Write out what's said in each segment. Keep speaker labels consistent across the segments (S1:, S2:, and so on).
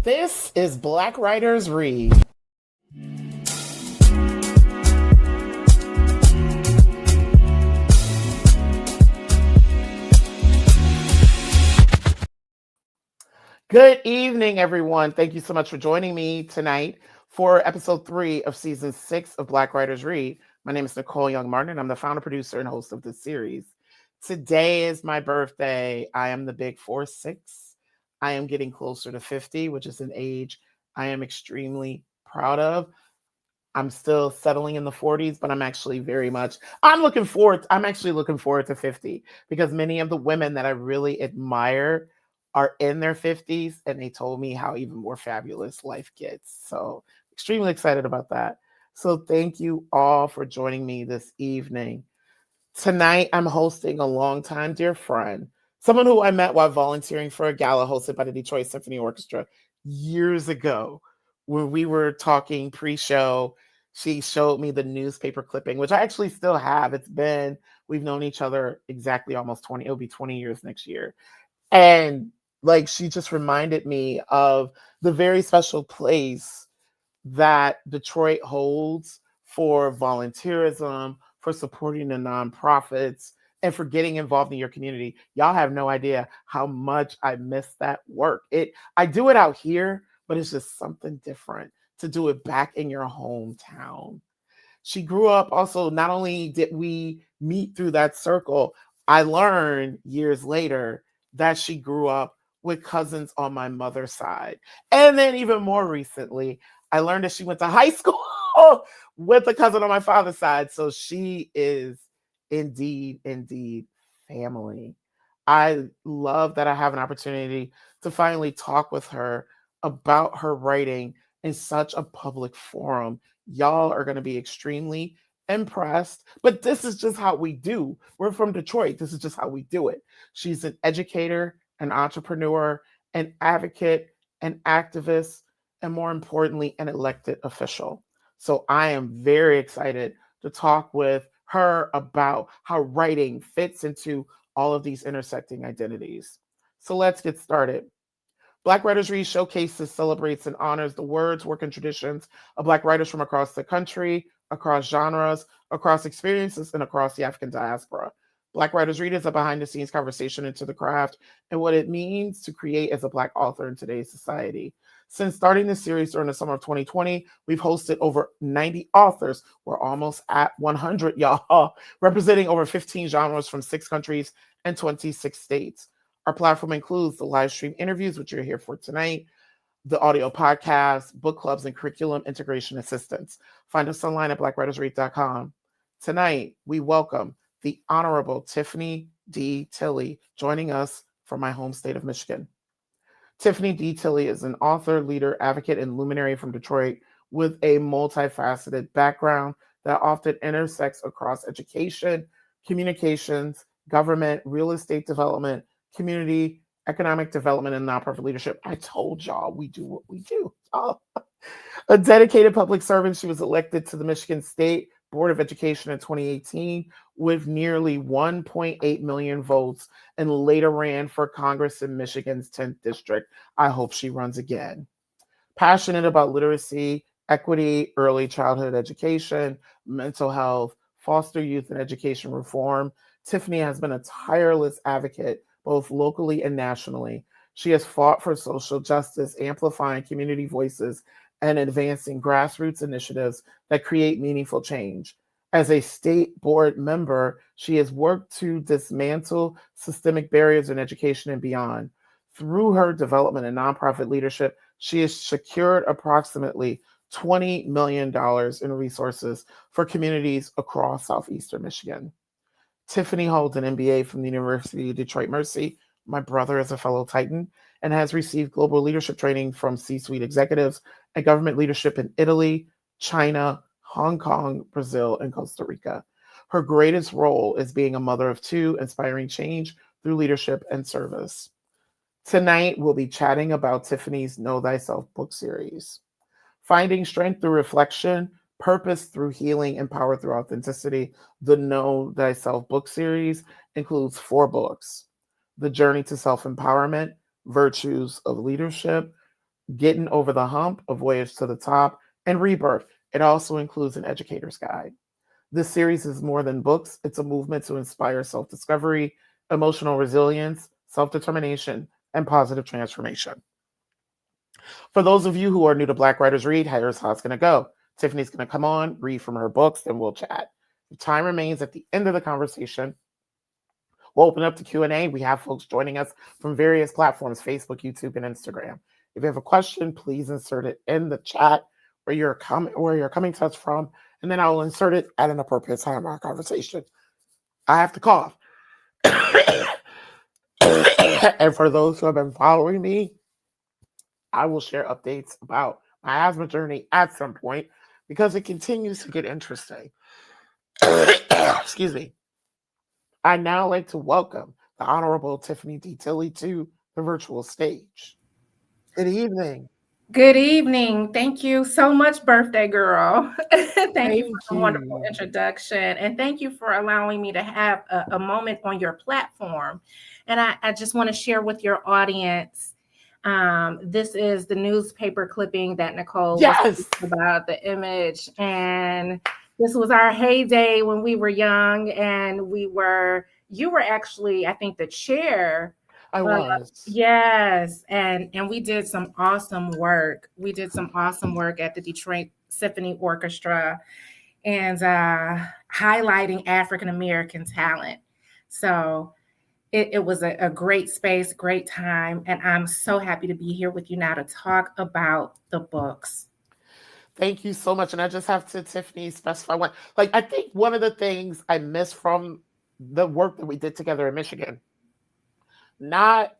S1: This is Black Writers Read. Good evening, everyone. Thank you so much for joining me tonight for episode 3 of season 6 of Black Writers Read. My name is Nicole Young Martin, and I'm the founder, producer, and host of this series. Today is my birthday. I am the big 4-6. I am getting closer to 50, which is an age I am extremely proud of. I'm still settling in the 40s, but I'm actually I'm actually looking forward to 50 because many of the women that I really admire are in their 50s, and they told me how even more fabulous life gets. So extremely excited about that. So thank you all for joining me this evening. Tonight, I'm hosting a longtime dear friend, someone who I met while volunteering for a gala hosted by the Detroit Symphony Orchestra years ago. When we were talking pre-show, she showed me the newspaper clipping, which I actually still have. We've known each other exactly almost 20, it'll be 20 years next year. And she just reminded me of the very special place that Detroit holds for volunteerism, for supporting the nonprofits, and for getting involved in your community. Y'all have no idea how much I miss that work. I do it out here, but it's just something different to do it back in your hometown. She grew up also, not only did we meet through that circle, I learned years later that she grew up with cousins on my mother's side. And then even more recently, I learned that she went to high school with a cousin on my father's side. So she is indeed family. I love that I have an opportunity to finally talk with her about her writing in such a public forum. Y'all are going to be extremely impressed, but this is just how we do. We're from Detroit. This is just how we do it. She's an educator, an entrepreneur, an advocate, an activist, and more importantly, an elected official. So I am very excited to talk with her about how writing fits into all of these intersecting identities. So let's get started. Black Writers Read showcases, celebrates, and honors the words, work, and traditions of Black writers from across the country, across genres, across experiences, and across the African diaspora. Black Writers Read is a behind-the-scenes conversation into the craft and what it means to create as a Black author in today's society. Since starting this series during the summer of 2020, we've hosted over 90 authors. We're almost at 100, y'all, representing over 15 genres from 6 countries and 26 states. Our platform includes the live stream interviews, which you're here for tonight, the audio podcasts, book clubs, and curriculum integration assistance. Find us online at blackwritersread.com. Tonight, we welcome the Honorable Tiffany D. Tilley, joining us from my home state of Michigan. Tiffany D. Tilley is an author, leader, advocate, and luminary from Detroit with a multifaceted background that often intersects across education, communications, government, real estate development, community, economic development, and nonprofit leadership. I told y'all we do what we do. A dedicated public servant, she was elected to the Michigan State Board of Education in 2018 with nearly 1.8 million votes and later ran for Congress in Michigan's 10th district. I hope she runs again. Passionate about literacy, equity, early childhood education, mental health, foster youth and education reform, Tiffany has been a tireless advocate both locally and nationally. She has fought for social justice, amplifying community voices, and advancing grassroots initiatives that create meaningful change. As a state board member, she has worked to dismantle systemic barriers in education and beyond. Through her development and nonprofit leadership, she has secured approximately $20 million in resources for communities across Southeastern Michigan. Tiffany holds an MBA from the University of Detroit Mercy. My brother is a fellow Titan and has received global leadership training from C-suite executives and government leadership in Italy, China, Hong Kong, Brazil, and Costa Rica. Her greatest role is being a mother of 2, inspiring change through leadership and service. Tonight, we'll be chatting about Tiffany's Know Thyself book series. Finding strength through reflection, purpose through healing, and power through authenticity, the Know Thyself book series includes 4 books: The Journey to Self-Empowerment, Virtues of Leadership, Getting Over the Hump, A Voyage to the Top, and Rebirth. It also includes an educator's guide. This series is more than books, it's a movement to inspire self discovery, emotional resilience, self determination, and positive transformation. For those of you who are new to Black Writers Read, here's how it's going to go. Tiffany's going to come on, read from her books, then we'll chat. If time remains at the end of the conversation, we'll open up to Q&A. We have folks joining us from various platforms, Facebook, YouTube, and Instagram. If you have a question, please insert it in the chat where you're coming to us from, and then I will insert it at an appropriate time in our conversation. I have to cough. And for those who have been following me, I will share updates about my asthma journey at some point because it continues to get interesting. Excuse me. I now like to welcome the Honorable Tiffany D. Tilley to the virtual stage. Good evening.
S2: Good evening. Thank you so much, birthday girl. Thank you for the wonderful
S1: you.
S2: introduction. And thank you for allowing me to have a moment on your platform. And I just want to share with your audience. This is the newspaper clipping that Nicole was about, the image. And this was our heyday when we were young and you were actually, I think, the chair.
S1: I was.
S2: Yes. And we did some awesome work. We did some awesome work at the Detroit Symphony Orchestra and highlighting African American talent. So it was a great space, great time. And I'm so happy to be here with you now to talk about the books.
S1: Thank you so much. And I just have to, Tiffany, specify one. Like, I think one of the things I miss from the work that we did together in Michigan, not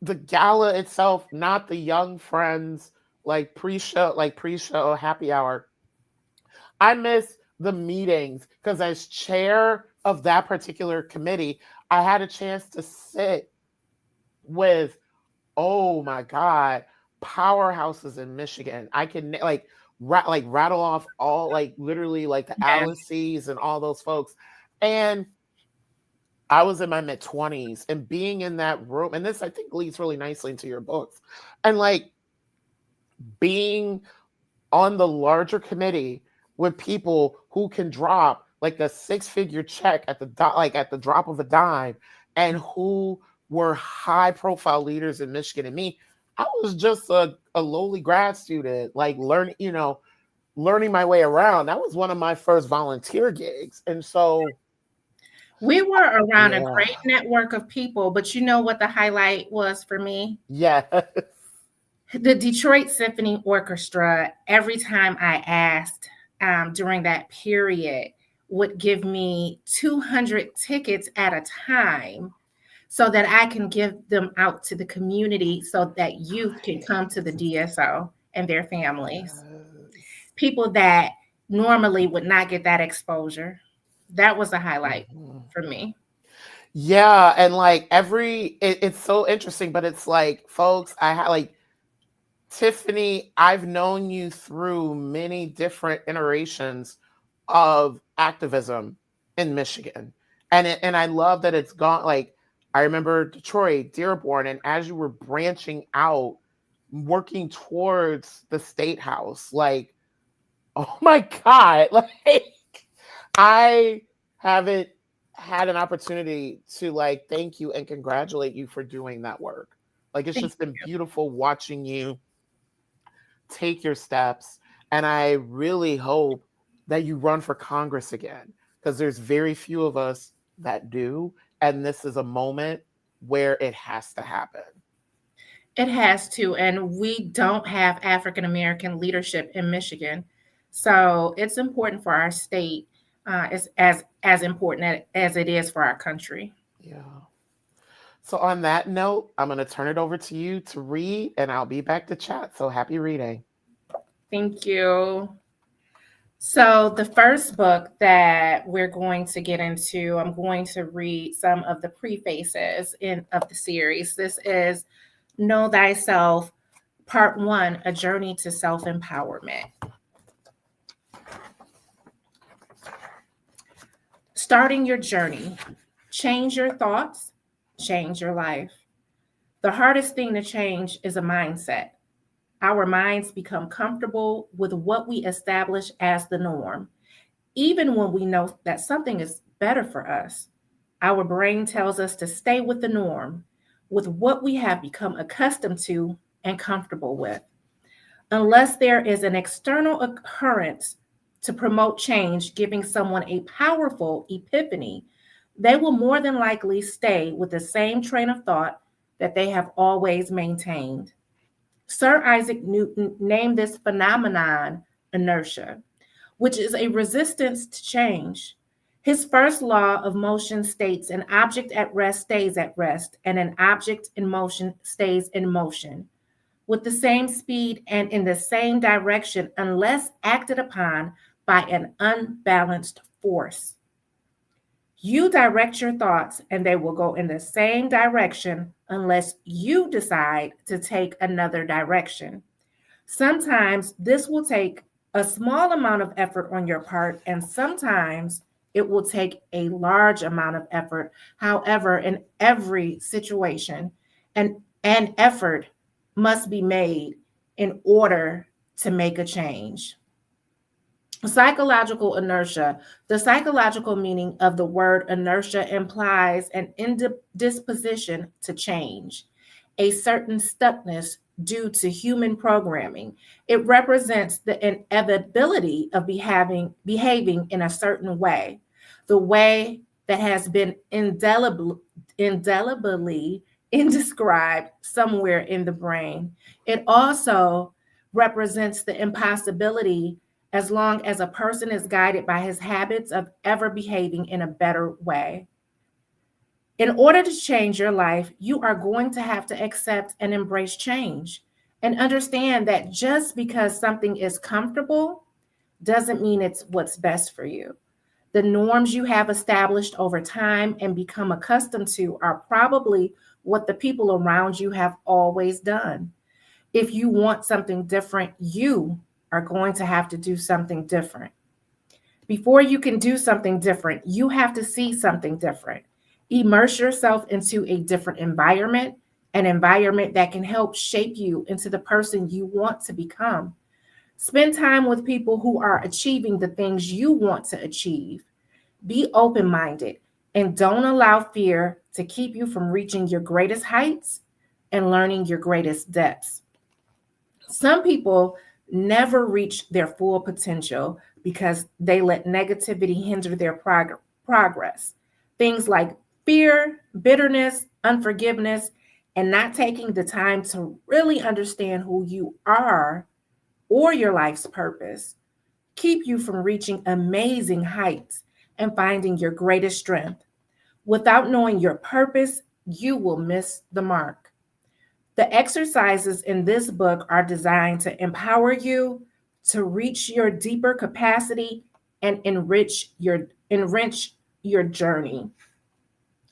S1: the gala itself, not the young friends, like pre-show happy hour. I miss the meetings because as chair of that particular committee, I had a chance to sit with, oh my God, powerhouses in Michigan. I can rattle off all literally the Alice's and all those folks. And I was in my mid-20s and being in that room, and this I think leads really nicely into your books, and being on the larger committee with people who can drop a 6-figure check at the drop of a dime, and who were high-profile leaders in Michigan. And me, I was just a lowly grad student, learning my way around. That was one of my first volunteer gigs, and so.
S2: We were around a great network of people, but you know what the highlight was for me?
S1: Yeah.
S2: The Detroit Symphony Orchestra, every time I asked during that period, would give me 200 tickets at a time so that I can give them out to the community so that youth can come to the DSO and their families. People that normally would not get that exposure. That was a highlight for me.
S1: Yeah. And it's so interesting, but it's folks, I had Tiffany, I've known you through many different iterations of activism in Michigan. And I love that it's gone. I remember Detroit, Dearborn, and as you were branching out, working towards the state house, oh my God, I haven't had an opportunity to thank you and congratulate you for doing that work. It's just been beautiful watching you take your steps. And I really hope that you run for Congress again, because there's very few of us that do. And this is a moment where it has to happen.
S2: It has to. And we don't have African American leadership in Michigan. So it's important for our state. It's as important as it is for our country.
S1: Yeah. So on that note, I'm going to turn it over to you to read, and I'll be back to chat. So happy reading.
S2: Thank you. So the first book that we're going to get into, I'm going to read some of the prefaces of the series. This is Know Thyself, Part 1, A Journey to Self-Empowerment. Starting your journey. Change your thoughts, change your life. The hardest thing to change is a mindset. our minds become comfortable with what we establish as the norm. Even when we know that something is better for us, our brain tells us to stay with the norm, with what we have become accustomed to and comfortable with. Unless there is an external occurrence to promote change, giving someone a powerful epiphany, they will more than likely stay with the same train of thought that they have always maintained. Sir Isaac Newton named this phenomenon inertia, which is a resistance to change. His first law of motion states an object at rest stays at rest, and an object in motion stays in motion, with the same speed and in the same direction, unless acted upon by an unbalanced force. You direct your thoughts, and they will go in the same direction unless you decide to take another direction. Sometimes this will take a small amount of effort on your part, and sometimes it will take a large amount of effort. However, in every situation, an effort must be made in order to make a change. Psychological inertia. The psychological meaning of the word inertia implies an indisposition to change, a certain stuckness due to human programming. It represents the inevitability of behaving in a certain way, the way that has been indelibly inscribed somewhere in the brain. It also represents the impossibility as long as a person is guided by his habits of ever behaving in a better way. In order to change your life, you are going to have to accept and embrace change and understand that just because something is comfortable doesn't mean it's what's best for you. The norms you have established over time and become accustomed to are probably what the people around you have always done. If you want something different, you are going to have to do something different. Before you can do something different, you have to see something different. Immerse yourself into a different environment, an environment that can help shape you into the person you want to become. Spend time with people who are achieving the things you want to achieve. Be open-minded and don't allow fear to keep you from reaching your greatest heights and learning your greatest depths. Some people never reach their full potential because they let negativity hinder their progress. Things like fear, bitterness, unforgiveness, and not taking the time to really understand who you are or your life's purpose keep you from reaching amazing heights and finding your greatest strength. Without knowing your purpose, you will miss the mark. The exercises in this book are designed to empower you to reach your deeper capacity and enrich your journey.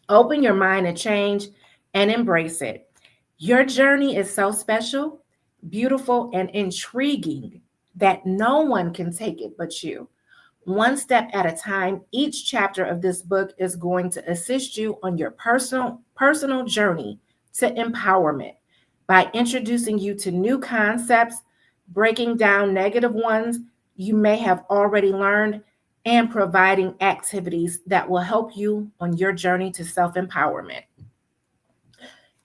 S2: Open your mind to change and embrace it. Your journey is so special, beautiful, and intriguing that no one can take it but you. One step at a time, each chapter of this book is going to assist you on your personal journey to empowerment by introducing you to new concepts, breaking down negative ones you may have already learned, and providing activities that will help you on your journey to self-empowerment.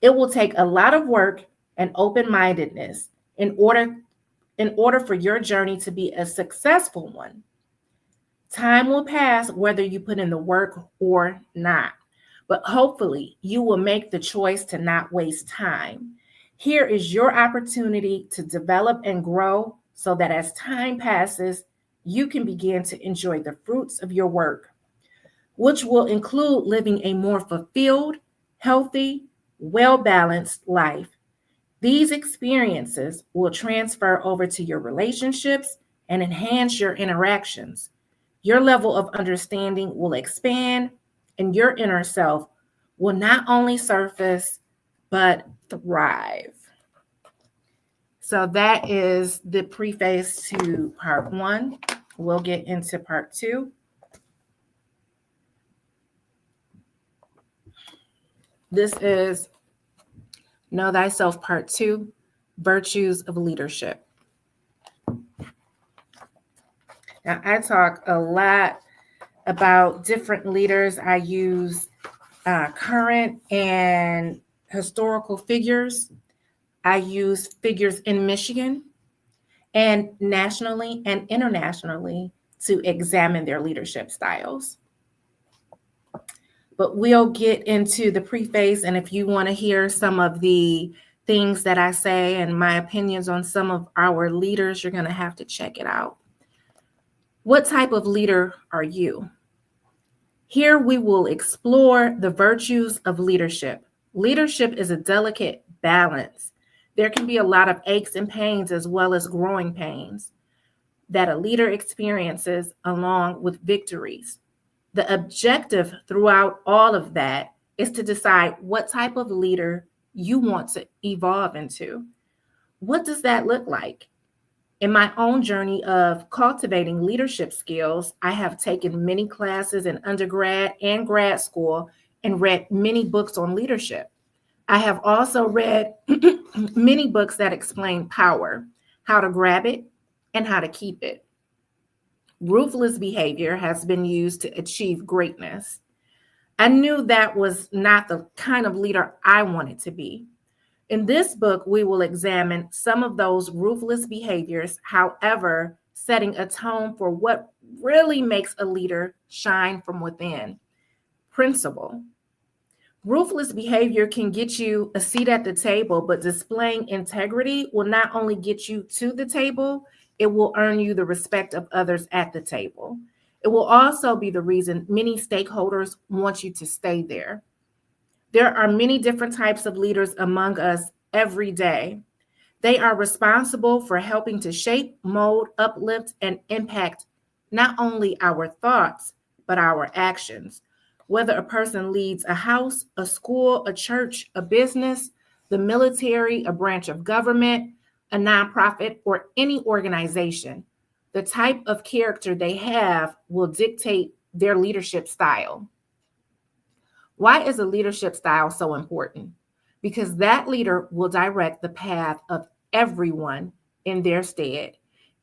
S2: It will take a lot of work and open-mindedness in order for your journey to be a successful one. Time will pass whether you put in the work or not, but hopefully you will make the choice to not waste time. Here is your opportunity to develop and grow so that as time passes, you can begin to enjoy the fruits of your work, which will include living a more fulfilled, healthy, well-balanced life. These experiences will transfer over to your relationships and enhance your interactions. Your level of understanding will expand, and your inner self will not only surface, but thrive. So that is the preface to part 1. We'll get into part 2. This is Know Thyself part 2. Virtues of leadership. Now, I talk a lot about different leaders. I use current and historical figures. I use figures in Michigan and nationally and internationally to examine their leadership styles. But we'll get into the preface, and if you want to hear some of the things that I say and my opinions on some of our leaders, you're going to have to check it out. What type of leader are you? Here we will explore the virtues of leadership. Leadership is a delicate balance. There can be a lot of aches and pains as well as growing pains that a leader experiences along with victories. The objective throughout all of that is to decide what type of leader you want to evolve into. What does that look like? In my own journey of cultivating leadership skills, I have taken many classes in undergrad and grad school and read many books on leadership. I have also read many books that explain power, how to grab it, and how to keep it. Ruthless behavior has been used to achieve greatness. I knew that was not the kind of leader I wanted to be. In this book, we will examine some of those ruthless behaviors, however, setting a tone for what really makes a leader shine from within. Principle. Ruthless behavior can get you a seat at the table, but displaying integrity will not only get you to the table, it will earn you the respect of others at the table. It will also be the reason many stakeholders want you to stay there. There are many different types of leaders among us every day. They are responsible for helping to shape, mold, uplift, and impact not only our thoughts, but our actions. Whether a person leads a house, a school, a church, a business, the military, a branch of government, a nonprofit, or any organization, the type of character they have will dictate their leadership style. Why is a leadership style so important? Because that leader will direct the path of everyone in their stead.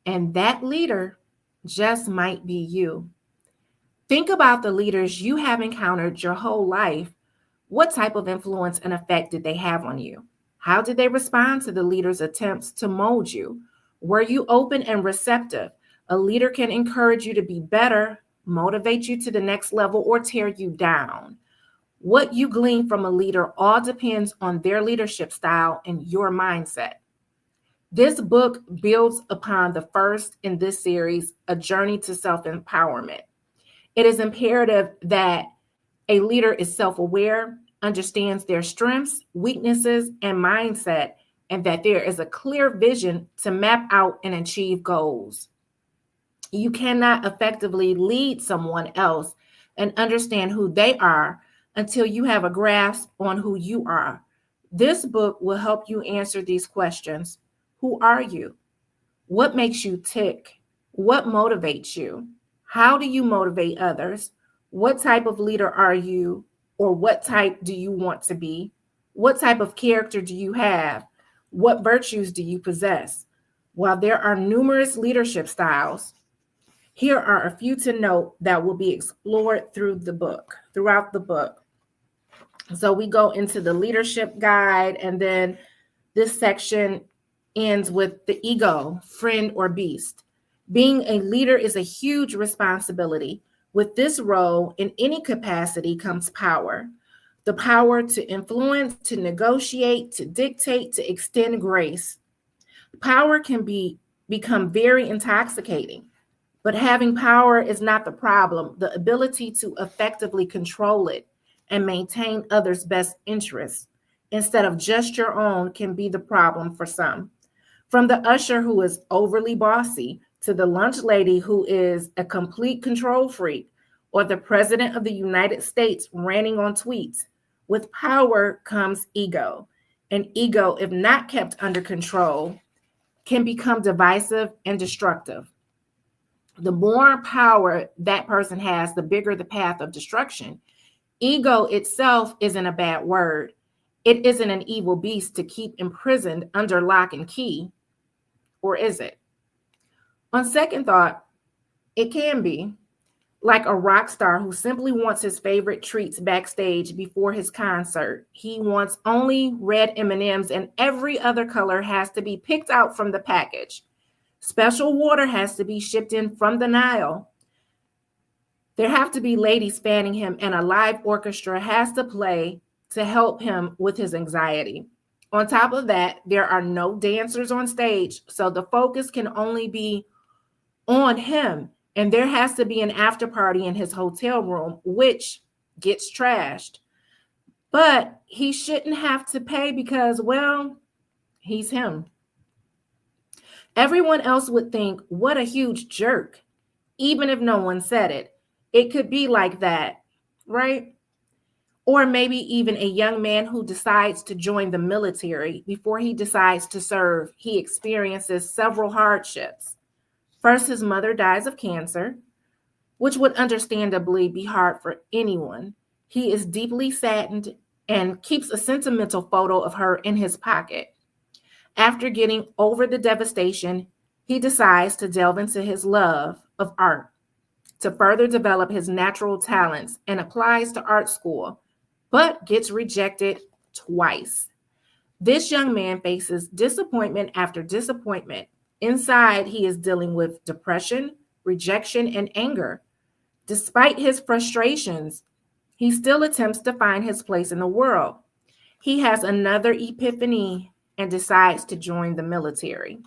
S2: And that leader just might be you. Think about the leaders you have encountered your whole life. What type of influence and effect did they have on you? How did they respond to the leader's attempts to mold you? Were you open and receptive? A leader can encourage you to be better, motivate you to the next level, or tear you down. What you glean from a leader all depends on their leadership style and your mindset. This book builds upon the first in this series, A Journey to Self-Empowerment. It is imperative that a leader is self-aware, understands their strengths, weaknesses, and mindset, and that there is a clear vision to map out and achieve goals. You cannot effectively lead someone else and understand who they are until you have a grasp on who you are. This book will help you answer these questions. Who are you? What makes you tick? What motivates you? How do you motivate others? What type of leader are you, or what type do you want to be? What type of character do you have? What virtues do you possess? While there are numerous leadership styles, here are a few to note that will be explored throughout the book. So we go into the leadership guide, and then this section ends with the ego, friend or beast. Being a leader is a huge responsibility. With this role, in any capacity comes power. The power to influence, to negotiate, to dictate, to extend grace. Power can become very intoxicating, but having power is not the problem. The ability to effectively control it and maintain others' best interests instead of just your own can be the problem for some. From the usher who is overly bossy to the lunch lady who is a complete control freak, or the president of the United States ranting on tweets. With power comes ego. And ego, if not kept under control, can become divisive and destructive. The more power that person has, the bigger the path of destruction. Ego itself isn't a bad word. It isn't an evil beast to keep imprisoned under lock and key, or is it? On second thought, it can be. Like a rock star who simply wants his favorite treats backstage before his concert. He wants only red M&Ms and every other color has to be picked out from the package. Special water has to be shipped in from the Nile. There have to be ladies fanning him and a live orchestra has to play to help him with his anxiety. On top of that, there are no dancers on stage, so the focus can only be on him. And there has to be an after party in his hotel room, which gets trashed. But he shouldn't have to pay because, well, he's him. Everyone else would think, what a huge jerk, even if no one said it. It could be like that, right? Or maybe even a young man who decides to join the military. Before he decides to serve, he experiences several hardships. First, his mother dies of cancer, which would understandably be hard for anyone. He is deeply saddened and keeps a sentimental photo of her in his pocket. After getting over the devastation, he decides to delve into his love of art to further develop his natural talents and applies to art school, but gets rejected twice. This young man faces disappointment after disappointment. Inside, he is dealing with depression, rejection, and anger. Despite his frustrations, he still attempts to find his place in the world. He has another epiphany and decides to join the military.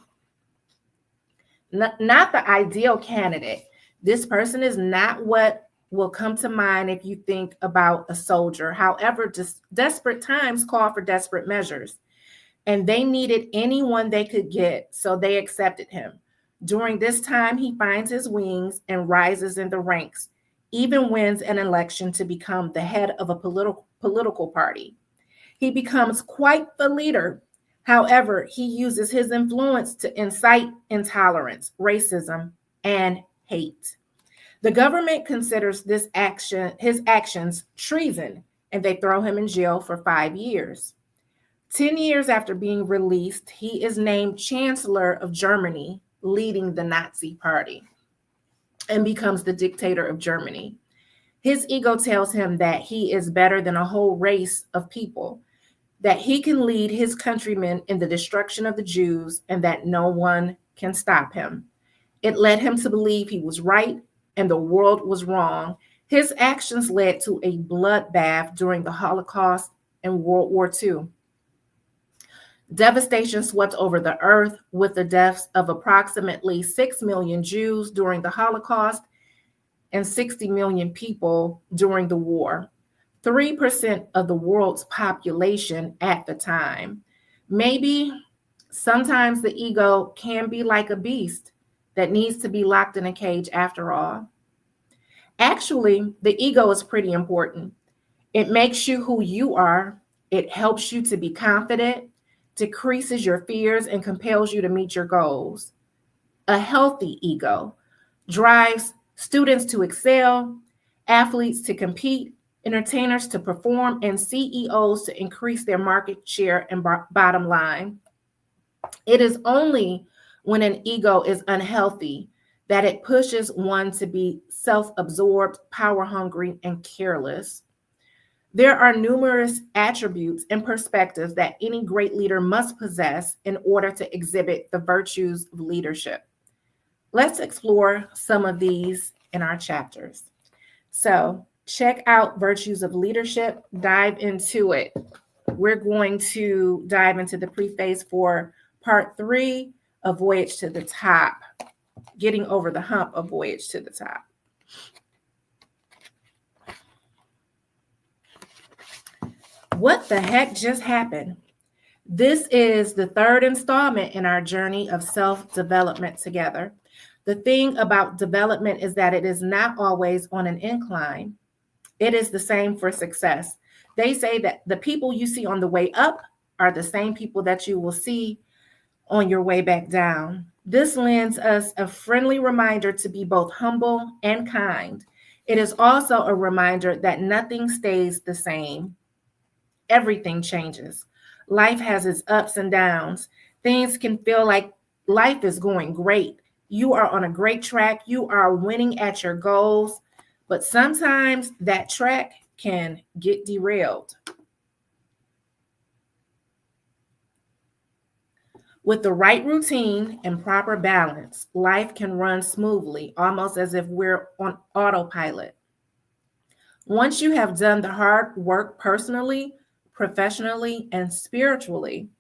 S2: Not the ideal candidate. This person is not what will come to mind if you think about a soldier. However, desperate times call for desperate measures. And they needed anyone they could get, so they accepted him. During this time, he finds his wings and rises in the ranks, even wins an election to become the head of a political party. He becomes quite the leader. However, he uses his influence to incite intolerance, racism, and hate. The government considers his actions treason, and they throw him in jail for 5 years. 10 years after being released, he is named Chancellor of Germany, leading the Nazi Party, and becomes the dictator of Germany. His ego tells him that he is better than a whole race of people, that he can lead his countrymen in the destruction of the Jews, and that no one can stop him. It led him to believe he was right and the world was wrong. His actions led to a bloodbath during the Holocaust and World War II. Devastation swept over the earth with the deaths of approximately 6 million Jews during the Holocaust and 60 million people during the war. 3% of the world's population at the time. Maybe sometimes the ego can be like a beast that needs to be locked in a cage after all. Actually, the ego is pretty important. It makes you who you are. It helps you to be confident, decreases your fears, and compels you to meet your goals. A healthy ego drives students to excel, athletes to compete, entertainers to perform, and CEOs to increase their market share and bottom line. It is only when an ego is unhealthy that it pushes one to be self-absorbed, power-hungry, and careless. There are numerous attributes and perspectives that any great leader must possess in order to exhibit the virtues of leadership. Let's explore some of these in our chapters. So, check out Virtues of Leadership, dive into it. We're going to dive into the preface for part 3 of Voyage to the Top, getting over the hump of Voyage to the Top. What the heck just happened? This is the 3rd installment in our journey of self-development together. The thing about development is that it is not always on an incline. It is the same for success. They say that the people you see on the way up are the same people that you will see on your way back down. This lends us a friendly reminder to be both humble and kind. It is also a reminder that nothing stays the same. everything changes. Life has its ups and downs. Things can feel like life is going great. You are on a great track. You are winning at your goals. But sometimes that track can get derailed. With the right routine and proper balance, life can run smoothly, almost as if we're on autopilot. Once you have done the hard work personally, professionally, and spiritually,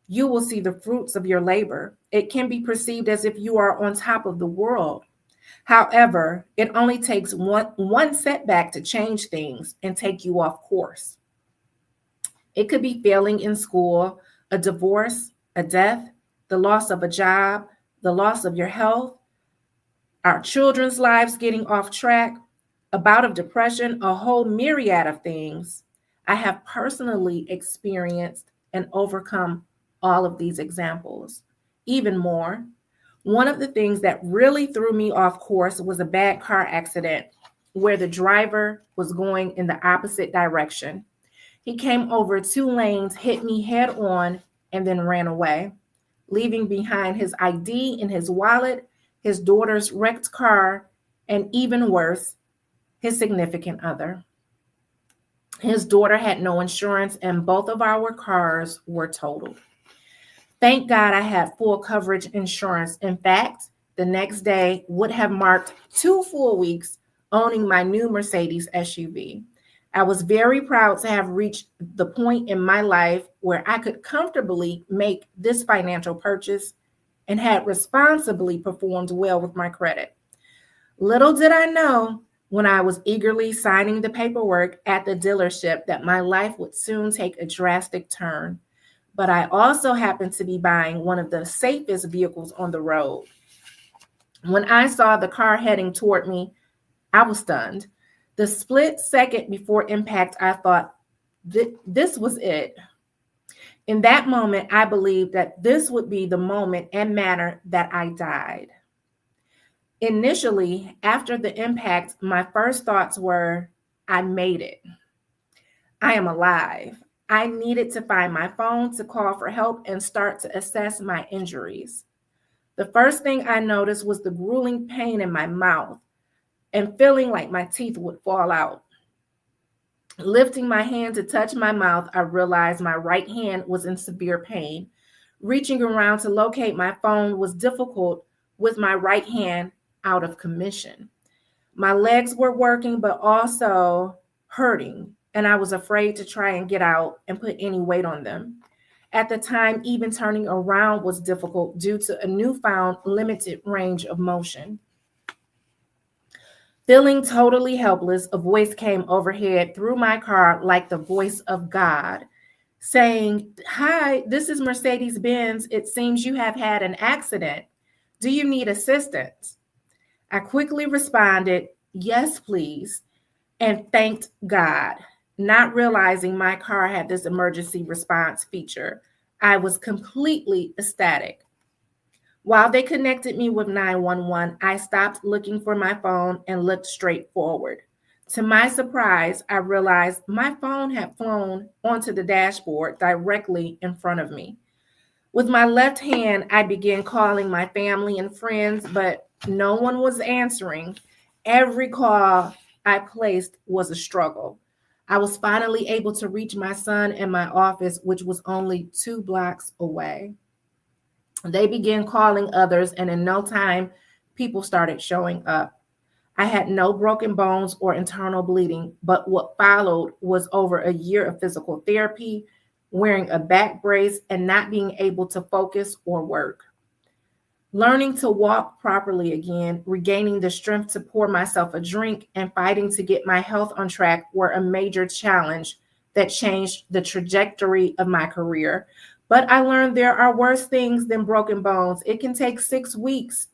S2: you will see the fruits of your labor. It can be perceived as if you are on top of the world. However, it only takes one setback to change things and take you off course. It could be failing in school, a divorce, a death, the loss of a job, the loss of your health, our children's lives getting off track, a bout of depression, a whole myriad of things. I have personally experienced and overcome all of these examples. Even more, one of the things that really threw me off course was a bad car accident where the driver was going in the opposite direction. He came over two lanes, hit me head on, and then ran away, leaving behind his ID in his wallet, his daughter's wrecked car, and even worse, his significant other. His daughter had no insurance, and both of our cars were totaled. Thank God I had full coverage insurance. In fact, the next day would have marked 2 full weeks owning my new Mercedes SUV. I was very proud to have reached the point in my life where I could comfortably make this financial purchase and had responsibly performed well with my credit. Little did I know when I was eagerly signing the paperwork at the dealership that my life would soon take a drastic turn. But I also happened to be buying one of the safest vehicles on the road. When I saw the car heading toward me, I was stunned. The split second before impact, I thought, this was it. In that moment, I believed that this would be the moment and manner that I died. Initially, after the impact, my first thoughts were, I made it. I am alive. I needed to find my phone to call for help and start to assess my injuries. The first thing I noticed was the grueling pain in my mouth and feeling like my teeth would fall out. Lifting my hand to touch my mouth, I realized my right hand was in severe pain. Reaching around to locate my phone was difficult with my right hand out of commission. My legs were working, but also hurting, and I was afraid to try and get out and put any weight on them. At the time, even turning around was difficult due to a newfound limited range of motion. Feeling totally helpless, a voice came overhead through my car like the voice of God, saying, "Hi, this is Mercedes Benz. It seems you have had an accident. Do you need assistance?" I quickly responded, "Yes, please," and thanked God, not realizing my car had this emergency response feature. I was completely ecstatic. While they connected me with 911, I stopped looking for my phone and looked straight forward. To my surprise, I realized my phone had flown onto the dashboard directly in front of me. With my left hand, I began calling my family and friends, but no one was answering. Every call I placed was a struggle. I was finally able to reach my son in my office, which was only 2 blocks away. They began calling others, and in no time, people started showing up. I had no broken bones or internal bleeding, but what followed was over a year of physical therapy, wearing a back brace, and not being able to focus or work. Learning to walk properly again, regaining the strength to pour myself a drink, and fighting to get my health on track were a major challenge that changed the trajectory of my career. But I learned there are worse things than broken bones. It can take 6 weeks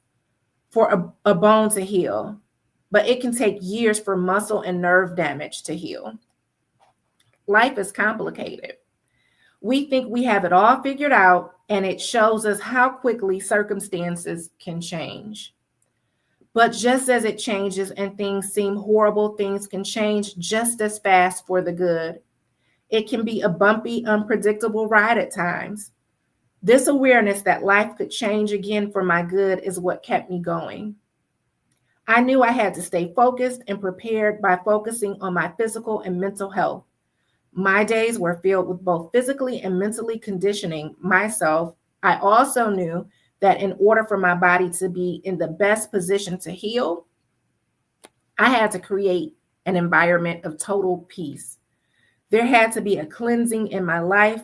S2: for a bone to heal, but it can take years for muscle and nerve damage to heal. Life is complicated. We think we have it all figured out, and it shows us how quickly circumstances can change. But just as it changes and things seem horrible, things can change just as fast for the good. It can be a bumpy, unpredictable ride at times. This awareness that life could change again for my good is what kept me going. I knew I had to stay focused and prepared by focusing on my physical and mental health. My days were filled with both physically and mentally conditioning myself. I also knew that in order for my body to be in the best position to heal, I had to create an environment of total peace. There had to be a cleansing in my life.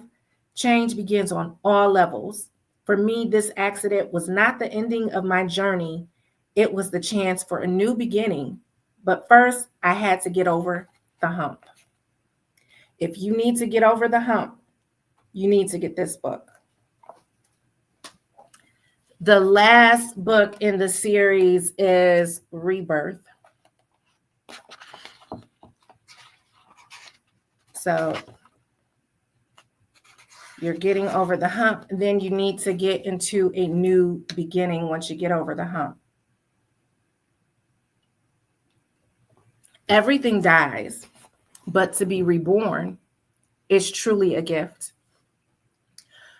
S2: Change begins on all levels. For me, this accident was not the ending of my journey. It was the chance for a new beginning. But first, I had to get over the hump. If you need to get over the hump, you need to get this book. The last book in the series is Rebirth. So you're getting over the hump, then you need to get into a new beginning once you get over the hump. Everything dies, but to be reborn is truly a gift.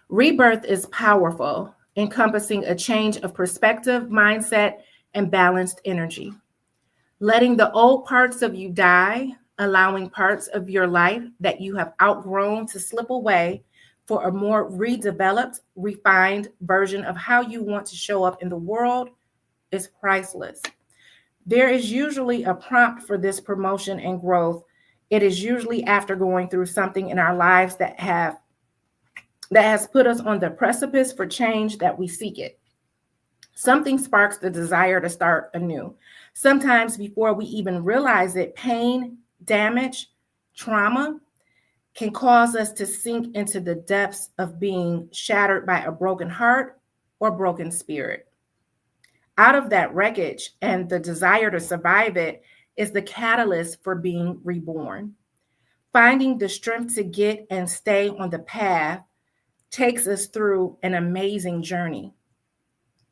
S2: Rebirth is powerful, encompassing a change of perspective, mindset, and balanced energy. Letting the old parts of you die, allowing parts of your life that you have outgrown to slip away for a more redeveloped, refined version of how you want to show up in the world is priceless. There is usually a prompt for this promotion and growth. It is usually after going through something in our lives that has put us on the precipice for change that we seek it. Something sparks the desire to start anew. Sometimes before we even realize it, pain, damage, trauma can cause us to sink into the depths of being shattered by a broken heart or broken spirit. Out of that wreckage and the desire to survive it is the catalyst for being reborn. Finding the strength to get and stay on the path takes us through an amazing journey.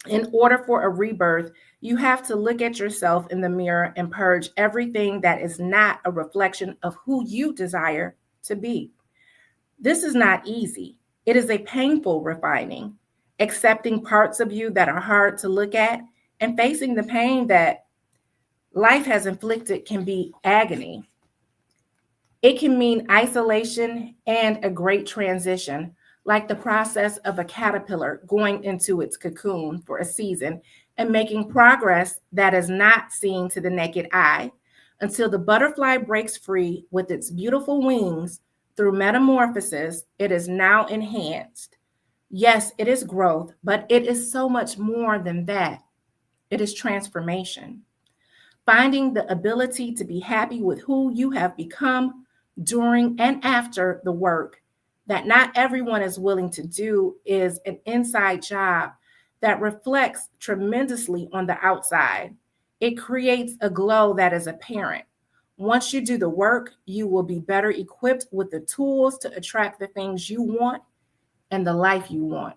S2: In order for a rebirth, you have to look at yourself in the mirror and purge everything that is not a reflection of who you desire to be. This is not easy. It is a painful refining, accepting parts of you that are hard to look at and facing the pain that life has inflicted can be agony. It can mean isolation and a great transition, like the process of a caterpillar going into its cocoon for a season and making progress that is not seen to the naked eye until the butterfly breaks free with its beautiful wings. Through metamorphosis, it is now enhanced. Yes, it is growth, but it is so much more than that. It is transformation. Finding the ability to be happy with who you have become during and after the work that not everyone is willing to do is an inside job that reflects tremendously on the outside. It creates a glow that is apparent. Once you do the work, you will be better equipped with the tools to attract the things you want and the life you want.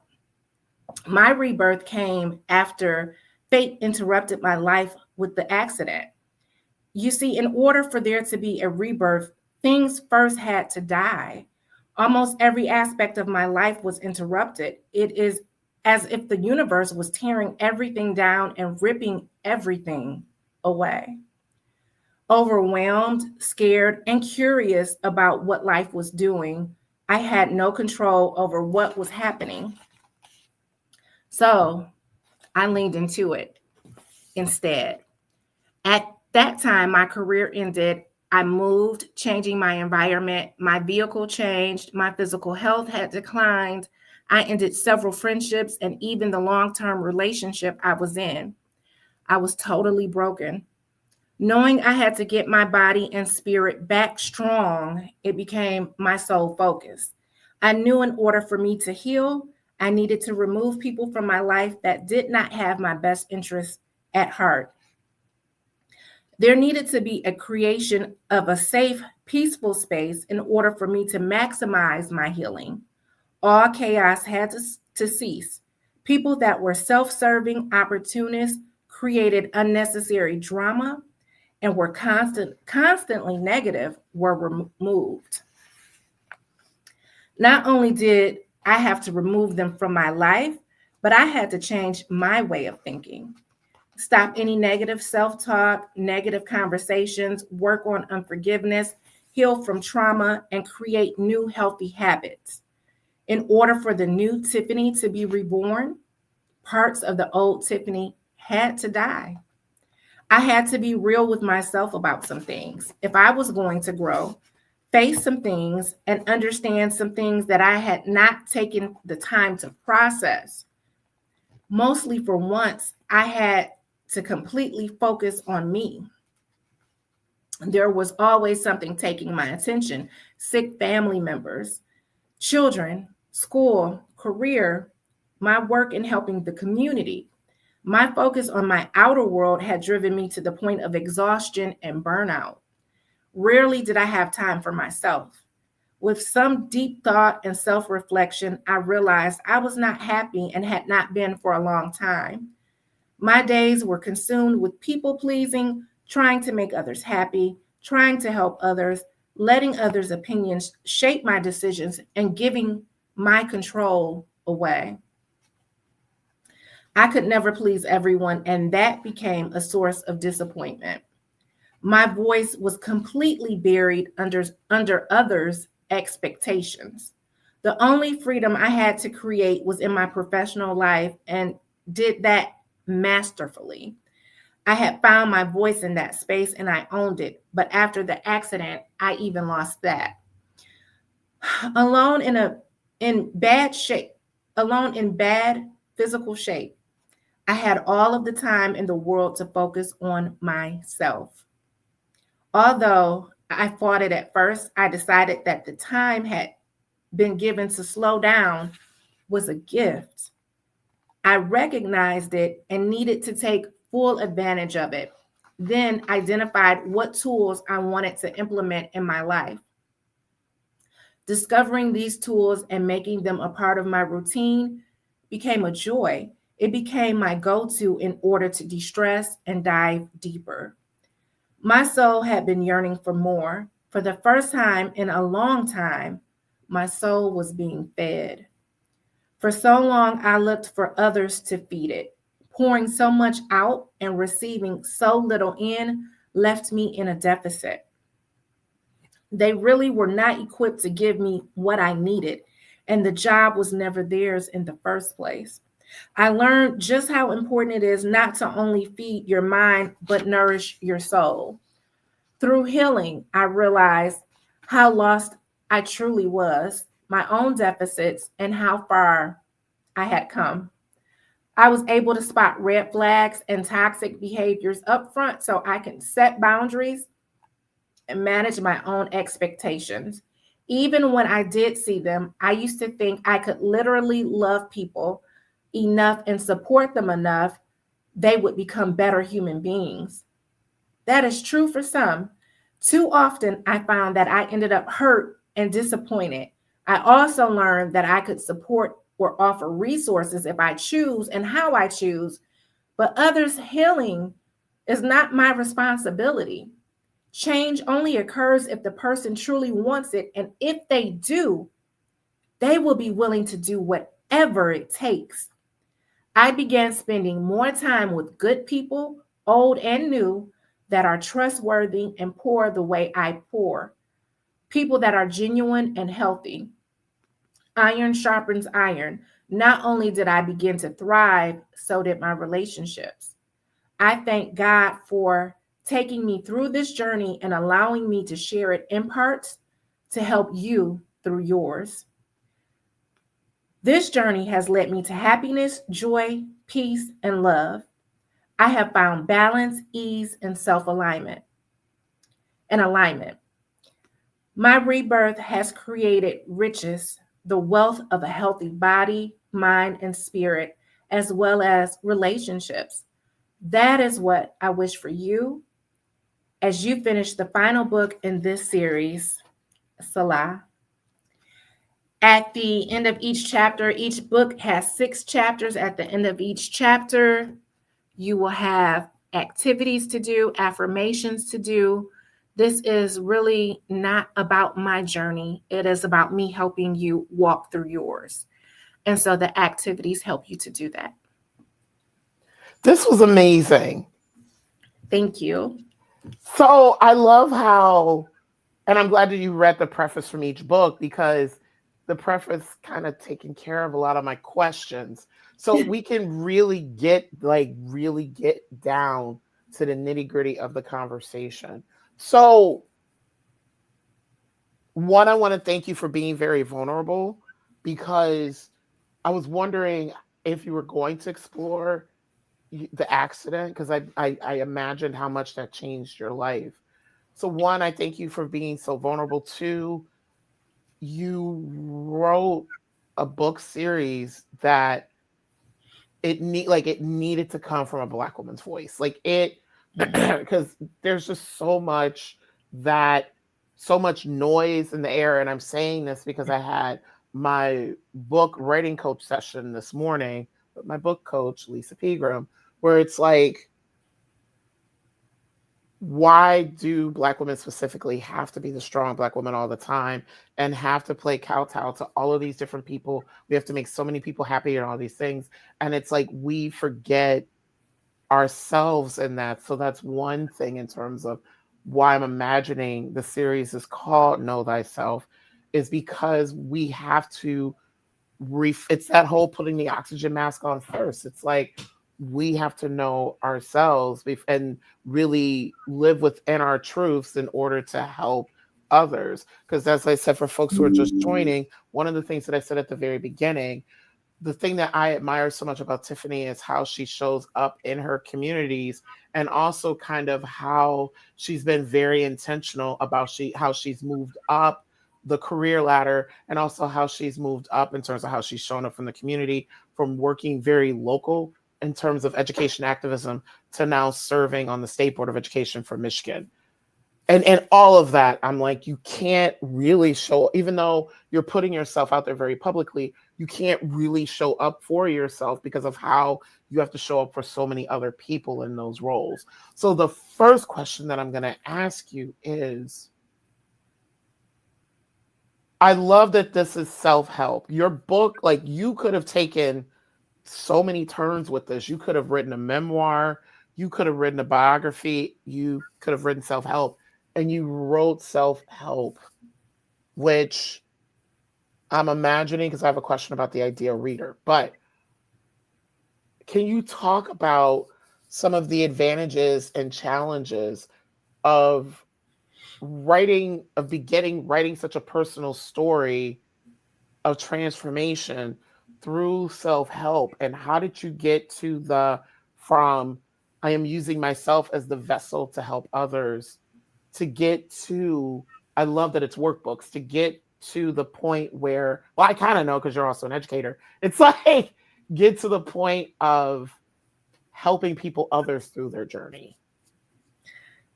S2: My rebirth came after fate interrupted my life with the accident. You see, in order for there to be a rebirth, things first had to die. Almost every aspect of my life was interrupted. It is as if the universe was tearing everything down and ripping everything away. Overwhelmed, scared, and curious about what life was doing, I had no control over what was happening. So I leaned into it instead. At that time, my career ended. I moved, changing my environment. My vehicle changed. My physical health had declined. I ended several friendships and even the long-term relationship I was in. I was totally broken. Knowing I had to get my body and spirit back strong, it became my sole focus. I knew in order for me to heal, I needed to remove people from my life that did not have my best interests at heart. There needed to be a creation of a safe, peaceful space in order for me to maximize my healing. All chaos had to cease. People that were self-serving opportunists created unnecessary drama and were constantly negative were removed. Not only did I have to remove them from my life, but I had to change my way of thinking. Stop any negative self talk, negative conversations, work on unforgiveness, heal from trauma, and create new healthy habits. In order for the new Tiffany to be reborn, parts of the old Tiffany had to die. I had to be real with myself about some things. If I was going to grow, face some things, and understand some things that I had not taken the time to process, mostly for once, I had to completely focus on me. There was always something taking my attention: sick family members, children, school, career, my work in helping the community. My focus on my outer world had driven me to the point of exhaustion and burnout. Rarely did I have time for myself. With some deep thought and self reflection, I realized I was not happy and had not been for a long time. My days were consumed with people pleasing, trying to make others happy, trying to help others, letting others' opinions shape my decisions, and giving my control away. I could never please everyone, and that became a source of disappointment. My voice was completely buried under others' expectations. The only freedom I had to create was in my professional life, and did that masterfully. I had found my voice in that space and I owned it. But after the accident, I even lost that. Alone in bad shape, alone in bad physical shape, I had all of the time in the world to focus on myself. Although I fought it at first, I decided that the time had been given to slow down was a gift. I recognized it and needed to take full advantage of it. Then identified what tools I wanted to implement in my life. Discovering these tools and making them a part of my routine became a joy. It became my go to in order to de stress and dive deeper. My soul had been yearning for more. For the first time in a long time, my soul was being fed. For so long, I looked for others to feed it. Pouring so much out and receiving so little in left me in a deficit. They really were not equipped to give me what I needed, and the job was never theirs in the first place. I learned just how important it is not to only feed your mind, but nourish your soul. Through healing, I realized how lost I truly was, my own deficits, and how far I had come. I was able to spot red flags and toxic behaviors up front so I can set boundaries and manage my own expectations. Even when I did see them, I used to think I could literally love people enough and support them enough, they would become better human beings. That is true for some. Too often, I found that I ended up hurt and disappointed. I also learned that I could support or offer resources if I choose and how I choose, but others' healing is not my responsibility. Change only occurs if the person truly wants it, and if they do, they will be willing to do whatever it takes. I began spending more time with good people, old and new, that are trustworthy and pour the way I pour. People that are genuine and healthy. Iron sharpens iron. Not only did I begin to thrive, so did my relationships. I thank God for taking me through this journey and allowing me to share it in parts to help you through yours. This journey has led me to happiness, joy, peace, and love. I have found balance, ease, and self-alignment and alignment. My rebirth has created riches, the wealth of a healthy body, mind, and spirit, as well as relationships. That is what I wish for you as you finish the final book in this series, Salah. At the end of each chapter, each book has 6 chapters. At the end of each chapter, you will have activities to do, affirmations to do, This is really not about my journey. It is about me helping you walk through yours. And so the activities help you to do that.
S1: This was amazing.
S2: Thank you.
S1: So I love how, and I'm glad that you read the preface from each book because the preface kind of taken care of a lot of my questions. So we can really get down to the nitty gritty of the conversation. So, one, I want to thank you for being very vulnerable because I was wondering if you were going to explore the accident because I imagined how much that changed your life. So, one, I thank you for being so vulnerable. Two, you wrote a book series that it needed to come from a Black woman's voice, like it, because there's just that so much noise in the air. And I'm saying this because I had my book writing coach session this morning with my book coach Lisa Pegram, where it's like, why do Black women specifically have to be the strong Black women all the time and have to play kowtow to all of these different people? We have to make so many people happy and all these things. And it's like we forget ourselves in that. So that's one thing in terms of why I'm imagining the series is called Know Thyself, is because we have to it's that whole putting the oxygen mask on first. It's like we have to know ourselves and really live within our truths in order to help others. Because as I said, for folks who are just joining, one of the things that I said at the very beginning, the thing that I admire so much about Tiffany is how she shows up in her communities, and also kind of how she's been very intentional about how she's moved up the career ladder, and also how she's moved up in terms of how she's shown up in the community, from working very local in terms of education activism to now serving on the State Board of Education for Michigan. And all of that, I'm like, you can't really show, even though you're putting yourself out there very publicly, you can't really show up for yourself because of how you have to show up for so many other people in those roles. So the first question that I'm going to ask you is, I love that this is self-help. Your book, like, you could have taken so many turns with this. You could have written a memoir, you could have written a biography, you could have written self-help, and you wrote self-help, which I'm imagining, because I have a question about the ideal reader. But can you talk about some of the advantages and challenges of writing such a personal story of transformation through self-help? And how did you get to from I am using myself as the vessel to help others, to get to, I love that it's workbooks, to get to the point where, well, I kind of know because you're also an educator. It's like, get to the point of helping others through their journey.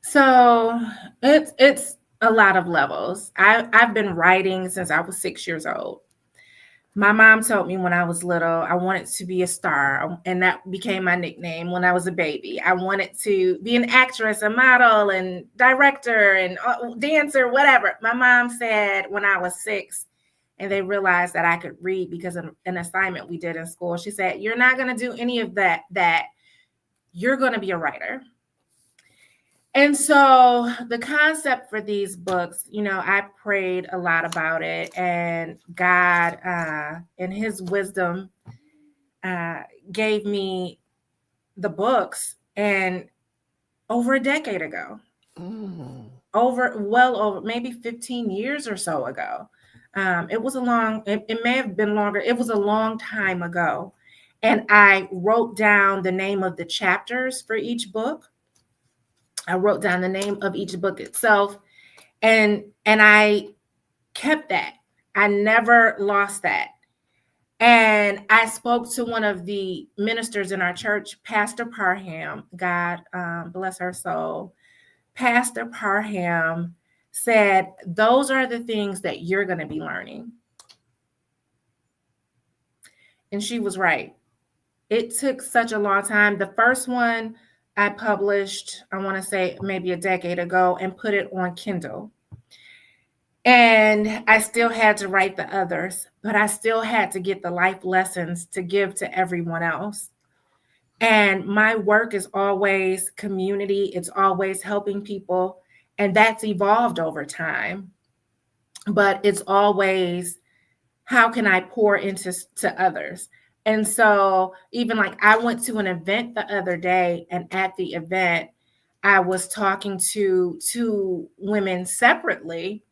S2: So it's a lot of levels. I've been writing since I was 6 years old. My mom told me when I was little, I wanted to be a star, and that became my nickname when I was a baby. I wanted to be an actress, a model, and director, and dancer, whatever. My mom said when I was 6, and they realized that I could read because of an assignment we did in school, she said, "You're not going to do any of that. You're going to be a writer." And so the concept for these books, I prayed a lot about it, and God, in his wisdom, gave me the books, and over a decade ago, over maybe 15 years or so ago. It may have been longer. It was a long time ago. And I wrote down the name of the chapters for each book. I wrote down the name of each book itself, and I kept that. I never lost that. And I spoke to one of the ministers in our church, Pastor Parham. God bless her soul. Pastor Parham said, "Those are the things that you're going to be learning." And she was right. It took such a long time. The first one, I published, I want to say maybe a decade ago, and put it on Kindle. And I still had to write the others, but I still had to get the life lessons to give to everyone else. And my work is always community, it's always helping people. And that's evolved over time. But it's always, how can I pour into to others? And so, even like I went to an event the other day, and at the event, I was talking to two women separately,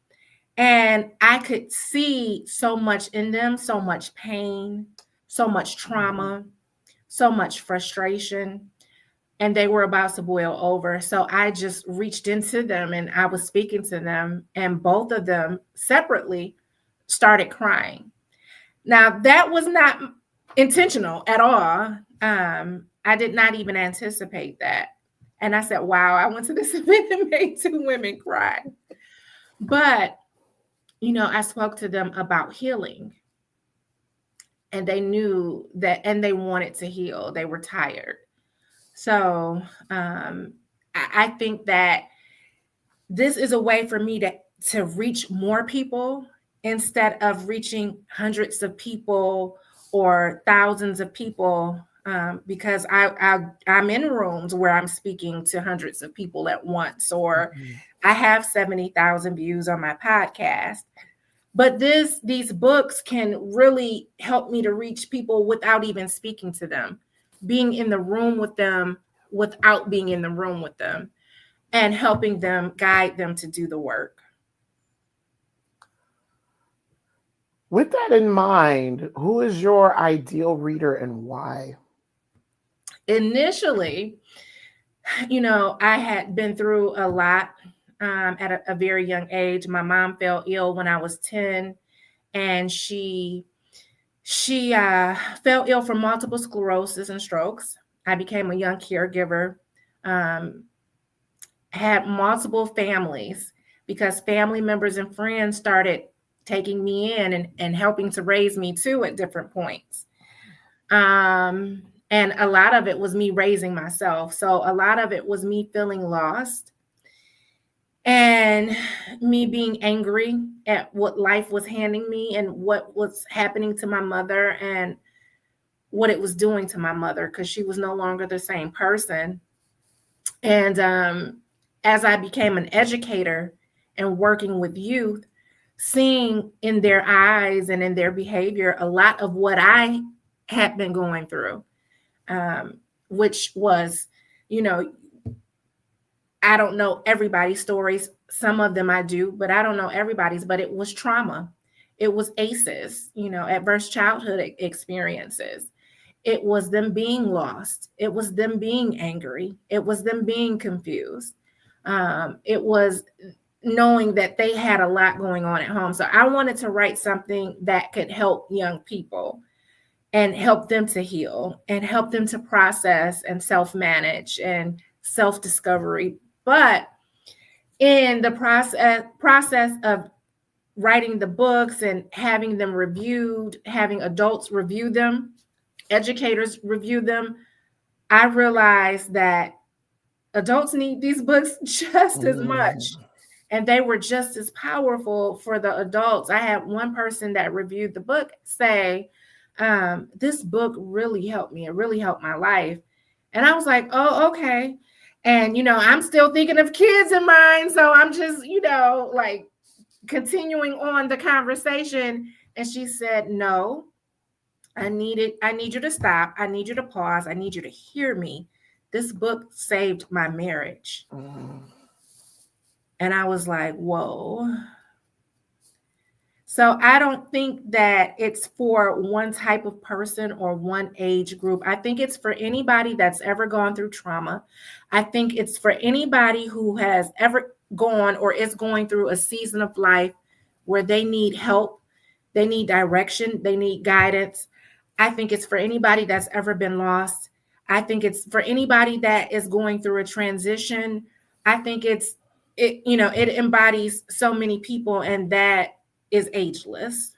S2: and I could see so much in them, so much pain, so much trauma, so much frustration, and they were about to boil over. So I just reached into them and I was speaking to them, and both of them separately started crying. Now, that was not intentional at all. I did not even anticipate that. And I said, wow, I went to this event and made two women cry. But, I spoke to them about healing. And they knew that, and they wanted to heal. They were tired. So I think that this is a way for me to reach more people instead of reaching hundreds of people or thousands of people, because I'm in rooms where I'm speaking to hundreds of people at once, or I have 70,000 views on my podcast. But these books can really help me to reach people without even speaking to them, being in the room with them without being in the room with them, and helping them, guide them to do the work.
S1: With that in mind, who is your ideal reader and why?
S2: Initially, I had been through a lot at a very young age. My mom fell ill when I was 10, and she fell ill from multiple sclerosis and strokes. I became a young caregiver, had multiple families, because family members and friends started taking me in and helping to raise me too at different points. And a lot of it was me raising myself. So a lot of it was me feeling lost and me being angry at what life was handing me and what was happening to my mother and what it was doing to my mother, because she was no longer the same person. And as I became an educator and working with youth, seeing in their eyes and in their behavior a lot of what I had been going through, which was, I don't know everybody's stories. Some of them I do, but I don't know everybody's. But it was trauma. It was ACEs, adverse childhood experiences. It was them being lost. It was them being angry. It was them being confused. It was knowing that they had a lot going on at home. So I wanted to write something that could help young people and help them to heal and help them to process and self-manage and self-discovery. But in the process of writing the books and having them reviewed, having adults review them, educators review them, I realized that adults need these books just as much. And they were just as powerful for the adults. I had one person that reviewed the book say, this book really helped me. It really helped my life. And I was like, oh, okay. And, I'm still thinking of kids in mind. So I'm just, like continuing on the conversation. And she said, no, I need you to stop. I need you to pause. I need you to hear me. This book saved my marriage. And I was like, whoa. So I don't think that it's for one type of person or one age group. I think it's for anybody that's ever gone through trauma. I think it's for anybody who has ever gone or is going through a season of life where they need help, they need direction, they need guidance. I think it's for anybody that's ever been lost. I think it's for anybody that is going through a transition. I think it embodies so many people, and that is ageless.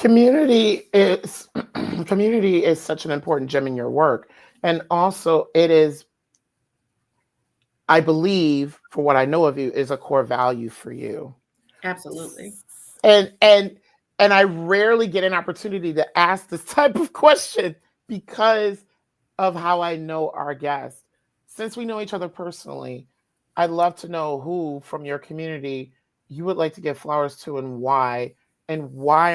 S1: Community is community is such an important gem in your work. And also it is, I believe, for what I know of you, is a core value for you.
S2: Absolutely.
S1: And I rarely get an opportunity to ask this type of question because of how I know our guest. Since we know each other personally, I'd love to know who from your community you would like to give flowers to and why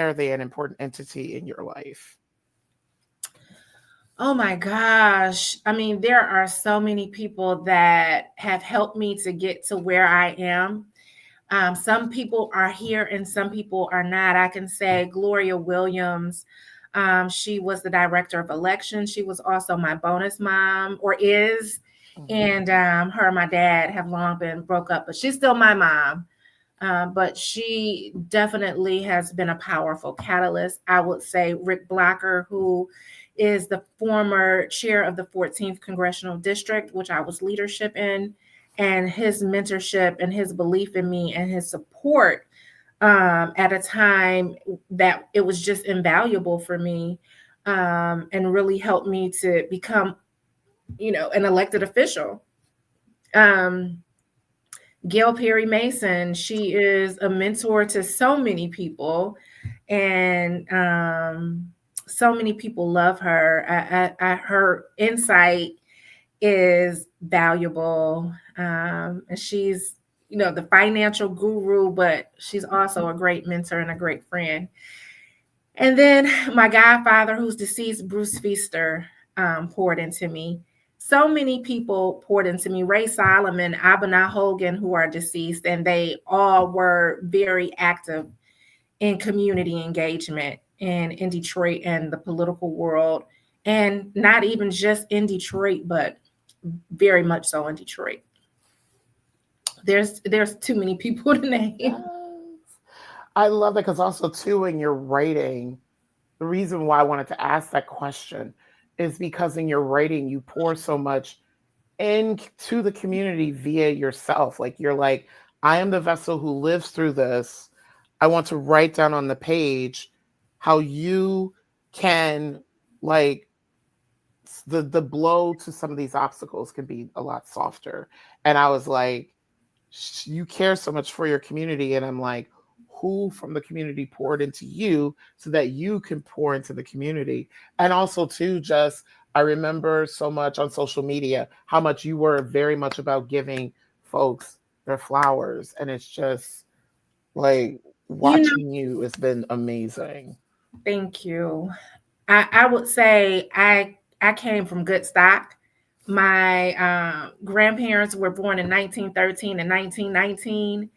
S1: are they an important entity in your life?
S2: Oh my gosh. I mean, there are so many people that have helped me to get to where I am. Some people are here and some people are not. I can say Gloria Williams. She was the director of elections. She was also my bonus mom, or is.
S1: Mhm.
S2: And her and my dad have long been broke up, but she's still my mom. But she definitely has been a powerful catalyst. I would say Rick Blocker, who is the former chair of the 14th Congressional District, which I was leadership in, and his mentorship and his belief in me and his support at a time that it was just invaluable for me, and really helped me to become, an elected official. Um, Gail Perry Mason, she is a mentor to so many people, and so many people love her. Her insight is valuable, and she's, the financial guru, but she's also a great mentor and a great friend. And then my godfather, who's deceased, Bruce Feaster, poured into me. So many people poured into me. Ray Solomon, Abana Hogan, who are deceased, and they all were very active in community engagement in Detroit and the political world, and not even just in Detroit, but very much so in Detroit. There's too many people to name.
S1: Yes. I love that because also too in your writing, the reason why I wanted to ask that question is because in your writing you pour so much into the community via yourself. Like you're like, I am the vessel who lives through this. I want to write down on the page how you can like the blow to some of these obstacles can be a lot softer. And I was like, you care so much for your community. And I'm like, who from the community poured into you so that you can pour into the community? And also, too, just I remember so much on social media how much you were very much about giving folks their flowers. And it's just like
S2: You know,
S1: watching you has been amazing.
S2: thank you. I would say I came from good stock. My grandparents were born in 1913 and 1919,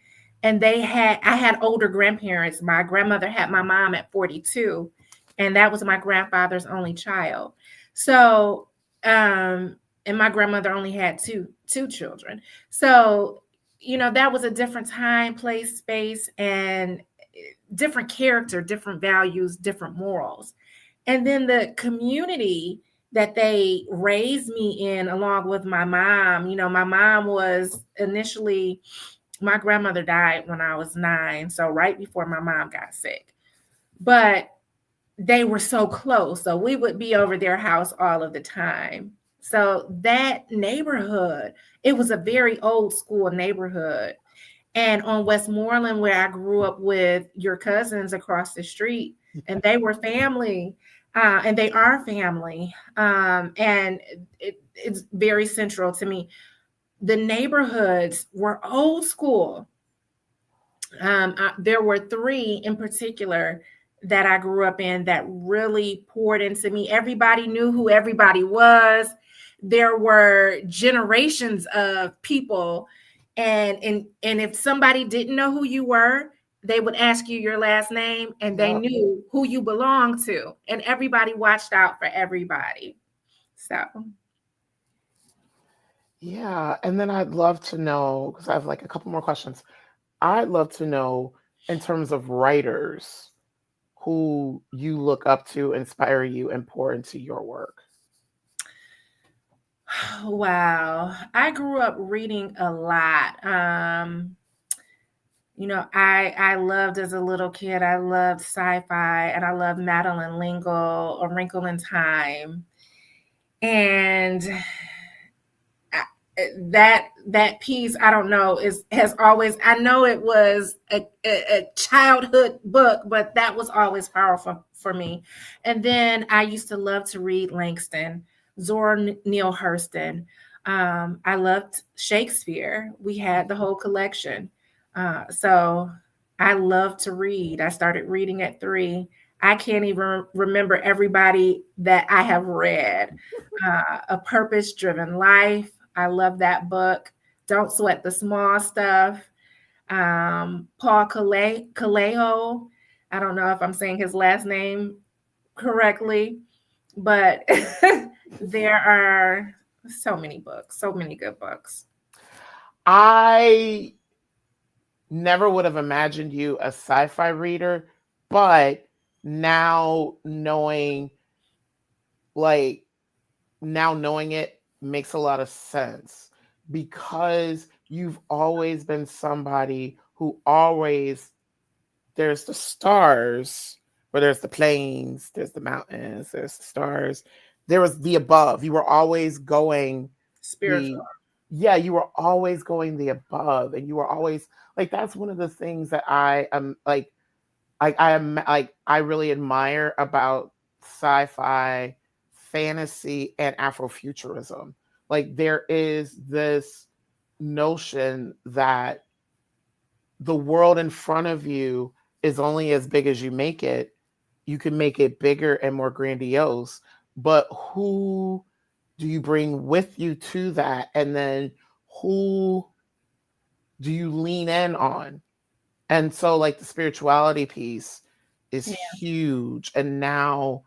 S2: and I had older grandparents. My grandmother had my mom at 42, and that was my grandfather's only child. So, and my grandmother only had two children. So, that was a different time, place, space, and different character, different values, different morals. And then the community that they raised me in, along with my mom. My mom was initially, my grandmother died when I was 9, so right before my mom got sick. But they were so close, so we would be over their house all of the time. So that neighborhood, it was a very old school neighborhood. And on Westmoreland, where I grew up with your cousins across the street, and they were family, and they are family. And it's very central to me. The neighborhoods were old school. There were three in particular that I grew up in that really poured into me. Everybody knew who everybody was. There were generations of people, and if somebody didn't know who you were, they would ask you your last name, and they
S1: Yep.
S2: knew who you belonged to, and everybody watched out for everybody. So,
S1: Yeah. And then I'd love to know, because I have like a couple more questions. I'd love to know in terms of writers who you look up to, inspire you, and pour into your work.
S2: wow, I grew up reading a lot. I loved as a little kid, I loved sci-fi, and I loved Madeline L'Engle, A Wrinkle in Time. And that piece, I don't know, has always, I know it was a childhood book, but that was always powerful for me. And then I used to love to read Langston, Zora Neale Hurston. I loved Shakespeare. We had the whole collection. So I love to read. I started reading at 3. I can't even remember everybody that I have read. A Purpose Driven Life. I love that book. Don't Sweat the Small Stuff. Paul Calejo. I don't know if I'm saying his last name correctly, but there are so many books, so many good books.
S1: I never would have imagined you a sci-fi reader, but now knowing like now knowing it makes a lot of sense because you've always been somebody who always there's the stars, where there's the plains, there's the mountains, there's the stars. There was the above. You were always going
S2: Spiritual.
S1: the yeah, you were always going the above, and you were always like that's one of the things that I am like I am like I really admire about sci-fi, fantasy, and Afrofuturism. Like there is this notion that the world in front of you is only as big as you make it. You can make it bigger and more grandiose, but who do you bring with you to that? And then who do you lean in on? And so like the spirituality piece is
S2: Yeah.
S1: huge. And now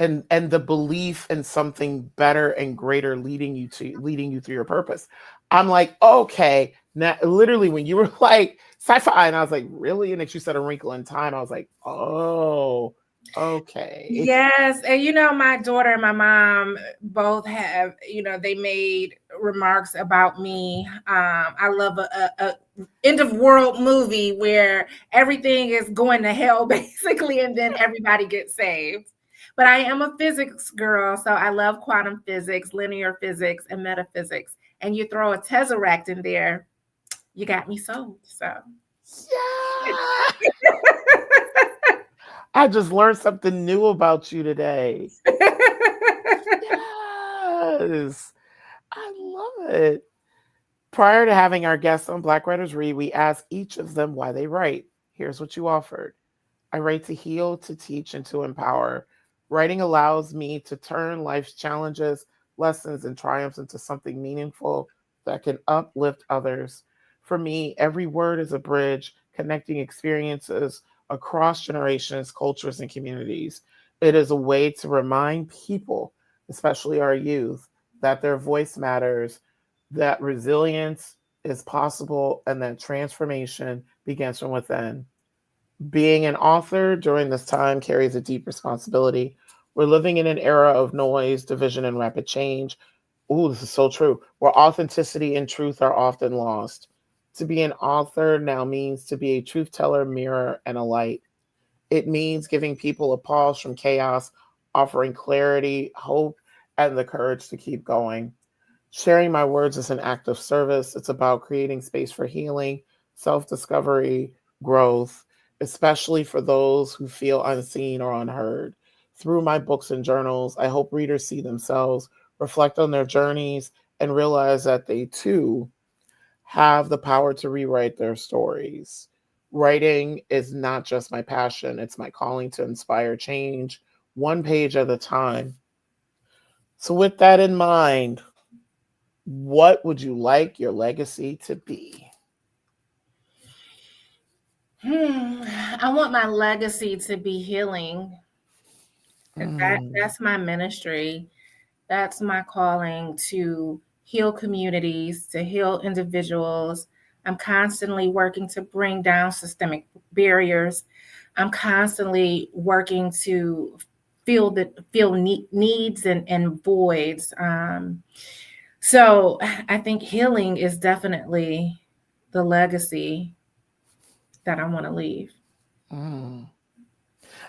S1: and the belief in something better and greater leading you through your purpose. I'm like, okay, now literally when you were like sci-fi, and I was like, really? And then you said A Wrinkle in Time, I was like, oh, okay.
S2: Yes, and my daughter and my mom both have, they made remarks about me. I love a end of world movie where everything is going to hell basically, and then everybody gets saved. But I am a physics girl, so I love quantum physics, linear physics, and metaphysics. And you throw a tesseract in there, you got me sold. So
S1: Yeah. I just learned something new about you today. Yes. I love it. Prior to having our guests on Black Writers Read, we ask each of them why they write. Here's what you offered. I write to heal, to teach, and to empower. Writing allows me to turn life's challenges, lessons, and triumphs into something meaningful that can uplift others. For me, every word is a bridge connecting experiences across generations, cultures, and communities. It is a way to remind people, especially our youth, that their voice matters, that resilience is possible, and that transformation begins from within. Being an author during this time carries a deep responsibility. We're living in an era of noise, division, and rapid change. Ooh, this is so true. Where authenticity and truth are often lost. To be an author now means to be a truth teller, mirror, and a light. It means giving people a pause from chaos, offering clarity, hope, and the courage to keep going. Sharing my words is an act of service. It's about creating space for healing, self discovery, growth, especially for those who feel unseen or unheard. Through my books and journals, I hope readers see themselves, reflect on their journeys, and realize that they too have the power to rewrite their stories. Writing is not just my passion, it's my calling to inspire change, one page at a time. So, with that in mind, what would you like your legacy to be?
S2: I want my legacy to be healing.
S1: Mm.
S2: That's my ministry. That's my calling, to heal communities, to heal individuals. I'm constantly working to bring down systemic barriers. I'm constantly working to feel needs and voids. So I think healing is definitely the legacy. that I want to leave.
S1: Mm.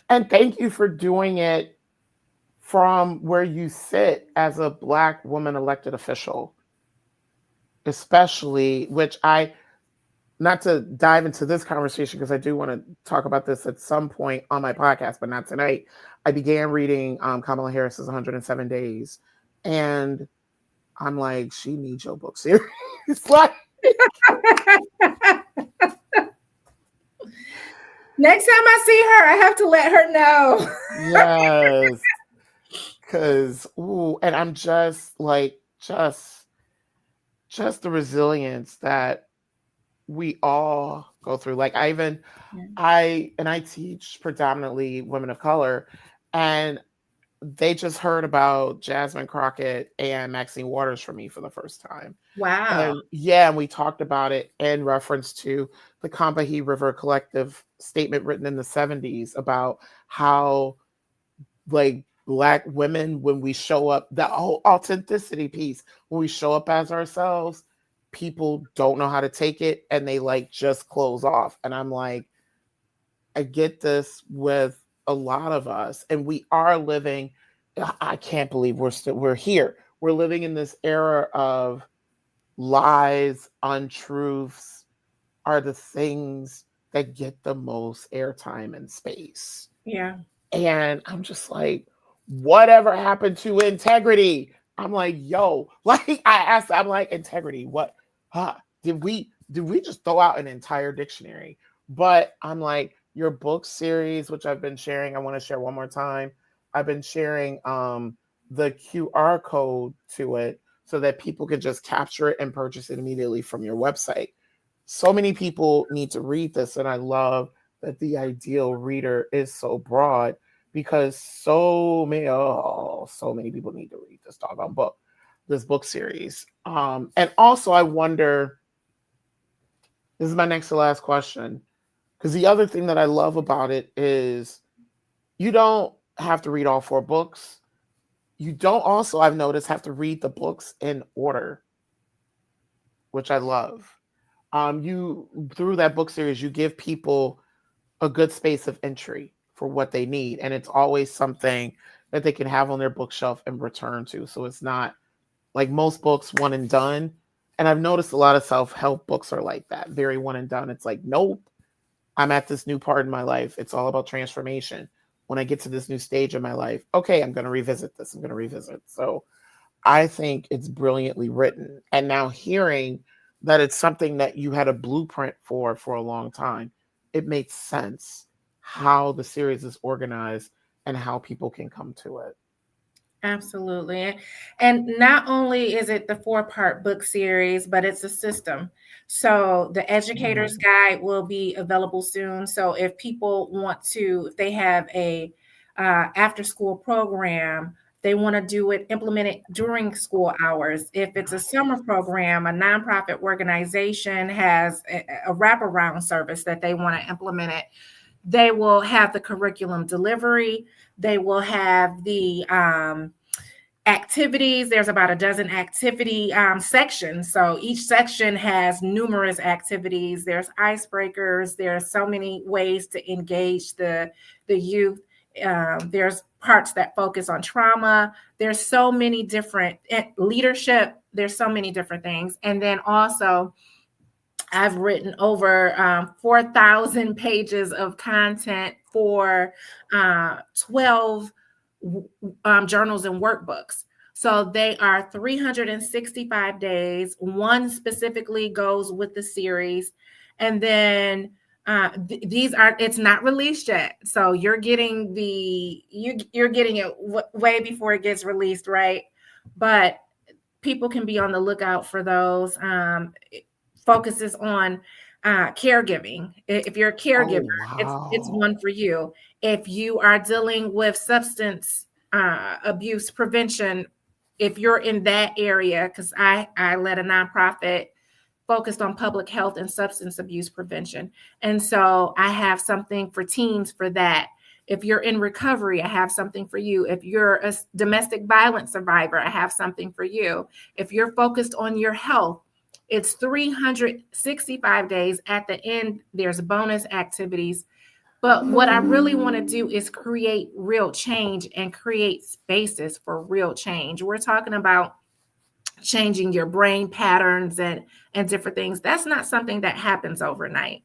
S1: And thank you for doing it from where you sit as a Black woman elected official, especially, which I, not to dive into this conversation because I do want to talk about this at some point on my podcast, but not tonight. I began reading Kamala Harris's 107 Days, and I'm like, she needs your book series. Like,
S2: Next time I see her, I have to let her know.
S1: yes, because and I'm just like, just the resilience that we all go through. Like I teach predominantly women of color, and they just heard about Jasmine Crockett and Maxine Waters from me for the first time.
S2: Wow.
S1: And yeah, and we talked about it in reference to the Combahee River Collective statement written in the 70s about how, like, Black women, when we show up, that whole authenticity piece, when we show up as ourselves, people don't know how to take it and they like just close off. And I'm like, I get this with a lot of us, and we are living. I can't believe we're here. We're living in this era of lies, untruths are the things that get the most airtime and space.
S2: Yeah.
S1: And I'm just like, whatever happened to integrity? I'm like, yo, like I asked, I'm like, integrity, what? Did we just throw out an entire dictionary? But I'm like, your book series, which I've been sharing, I want to share one more time. I've been sharing the QR code to it so that people can just capture it and purchase it immediately from your website. So many people need to read this, and I love that the ideal reader is so broad, because so many people need to read this doggone book, this book series. And also I wonder, this is my next to last question, because the other thing that I love about it is you don't have to read all 4 books. You don't also, I've noticed, have to read the books in order, which I love. You, through that book series, you give people a good space of entry for what they need, and it's always something that they can have on their bookshelf and return to. So it's not like most books one and done. And I've noticed a lot of self-help books are like that, very one and done. It's like, nope, I'm at this new part in my life. It's all about transformation. When I get to this new stage in my life, okay, I'm going to revisit this. I'm going to revisit. So I think it's brilliantly written. And now hearing that it's something that you had a blueprint for a long time, it makes sense how the series is organized and how people can come to it.
S2: Absolutely. And not only is it the 4-part book series, but it's a system. So the educator's guide will be available soon. So if people want to, if they have a after school program, they want to do it, implement it during school hours. If it's a summer program, a nonprofit organization has a wraparound service that they want to implement it, they will have the curriculum delivery. They will have the activities. There's about a dozen activity sections. So each section has numerous activities. There's icebreakers. There's so many ways to engage the youth. There's parts that focus on trauma. There's so many different leadership. There's so many different things. And then also, I've written over 4,000 pages of content for 12 journals and workbooks. So they are 365 days. One specifically goes with the series. And then these are, it's not released yet. So you're getting you're getting it way before it gets released, right? But people can be on the lookout for those. Focuses on caregiving. If you're a caregiver, it's one for you. If you are dealing with substance abuse prevention, if you're in that area, because I led a nonprofit focused on public health and substance abuse prevention. And so I have something for teens for that. If you're in recovery, I have something for you. If you're a domestic violence survivor, I have something for you. If you're focused on your health, It's 365 days. At the end, there's bonus activities. But what I really want to do is create real change and create spaces for real change. We're talking about changing your brain patterns and different things. That's not something that happens overnight.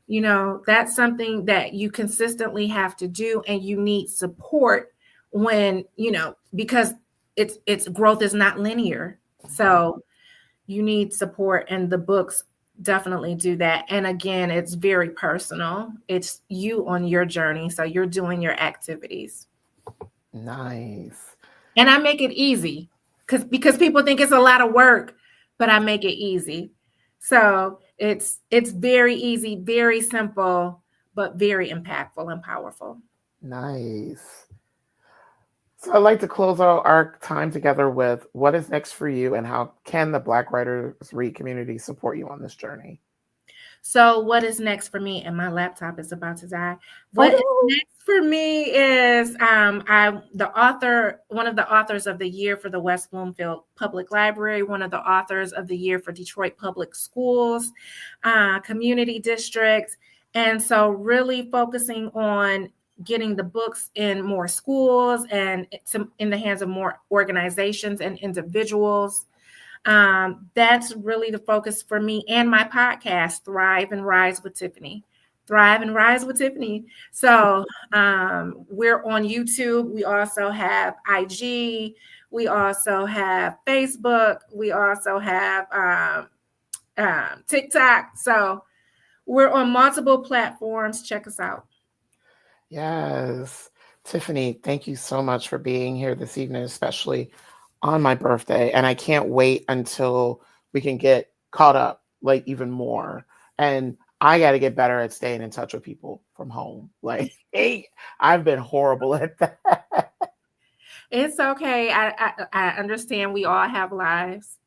S2: That's something that you consistently have to do, and you need support when, because it's growth is not linear. So you need support, and the books definitely do that. And again, it's very personal. It's you on your journey. So you're doing your activities.
S1: Nice.
S2: And I make it easy because people think it's a lot of work, but I make it easy. So it's very easy, very simple, but very impactful and powerful.
S1: Nice. So I'd like to close out our time together with what is next for you and how can the Black Writers Read community support you on this journey?
S2: So what is next for me? And my laptop is about to die. What is next for me is I'm the author, one of the authors of the year for the West Bloomfield Public Library, one of the authors of the year for Detroit Public Schools, community districts. And so really focusing on getting the books in more schools and in the hands of more organizations and individuals. That's really the focus for me and my podcast, Thrive and Rise with Tiffany. Thrive and Rise with Tiffany. So we're on YouTube. We also have IG. We also have Facebook. We also have TikTok. So we're on multiple platforms. Check us out.
S1: Yes. Tiffany, thank you so much for being here this evening, especially on my birthday. And I can't wait until we can get caught up like even more. And I got to get better at staying in touch with people from home. Like, hey, I've been horrible at that.
S2: It's okay. I understand we all have lives.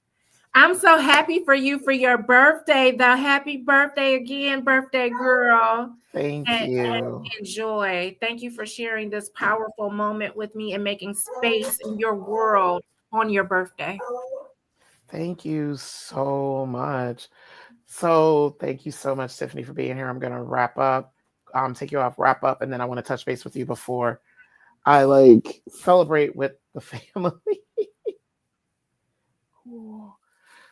S2: I'm so happy for you for your birthday, though. Happy birthday again, birthday girl.
S1: Thank
S2: And
S1: you.
S2: enjoy. Thank you for sharing this powerful moment with me and making space in your world on your birthday.
S1: Thank you so much. So thank you so much, Tiffany, for being here. I'm gonna wrap up, take you off, wrap up, and then I want to touch base with you before I like celebrate with the family. Cool.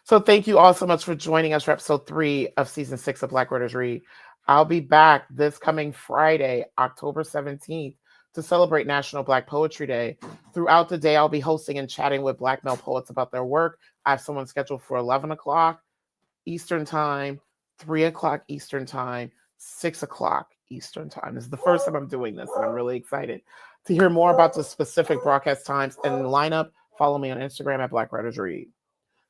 S1: So thank you all so much for joining us for episode 3 of season 6 of Black Writers Read. I'll be back this coming Friday, October 17th, to celebrate National Black Poetry Day. Throughout the day, I'll be hosting and chatting with Black male poets about their work. I have someone scheduled for 11 o'clock Eastern Time, 3 o'clock Eastern Time, 6 o'clock Eastern Time. This is the first time I'm doing this, and I'm really excited. To hear more about the specific broadcast times and lineup, follow me on Instagram at Black Writers Read.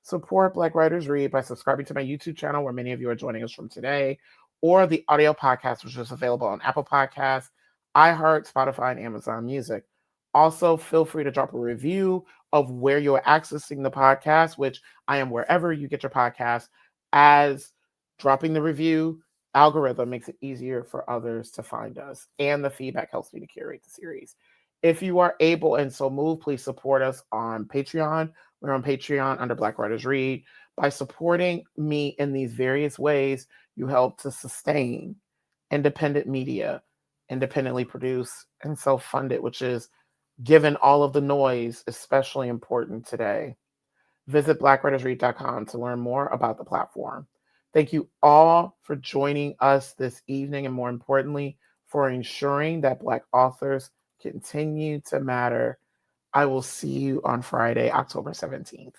S1: Support Black Writers Read by subscribing to my YouTube channel, where many of you are joining us from today, or the audio podcast, which is available on Apple Podcasts, iHeart, Spotify, and Amazon Music. Also, feel free to drop a review of where you're accessing the podcast, which I am wherever you get your podcast, as dropping the review algorithm makes it easier for others to find us, and the feedback helps me to curate the series. If you are able and so moved, please support us on Patreon. We're on Patreon under Black Writers Read. By supporting me in these various ways, you help to sustain independent media, independently produced and self-funded, which is, given all of the noise, especially important today. Visit blackwritersread.com to learn more about the platform. Thank you all for joining us this evening, and more importantly, for ensuring that Black authors continue to matter. I will see you on Friday, October 17th.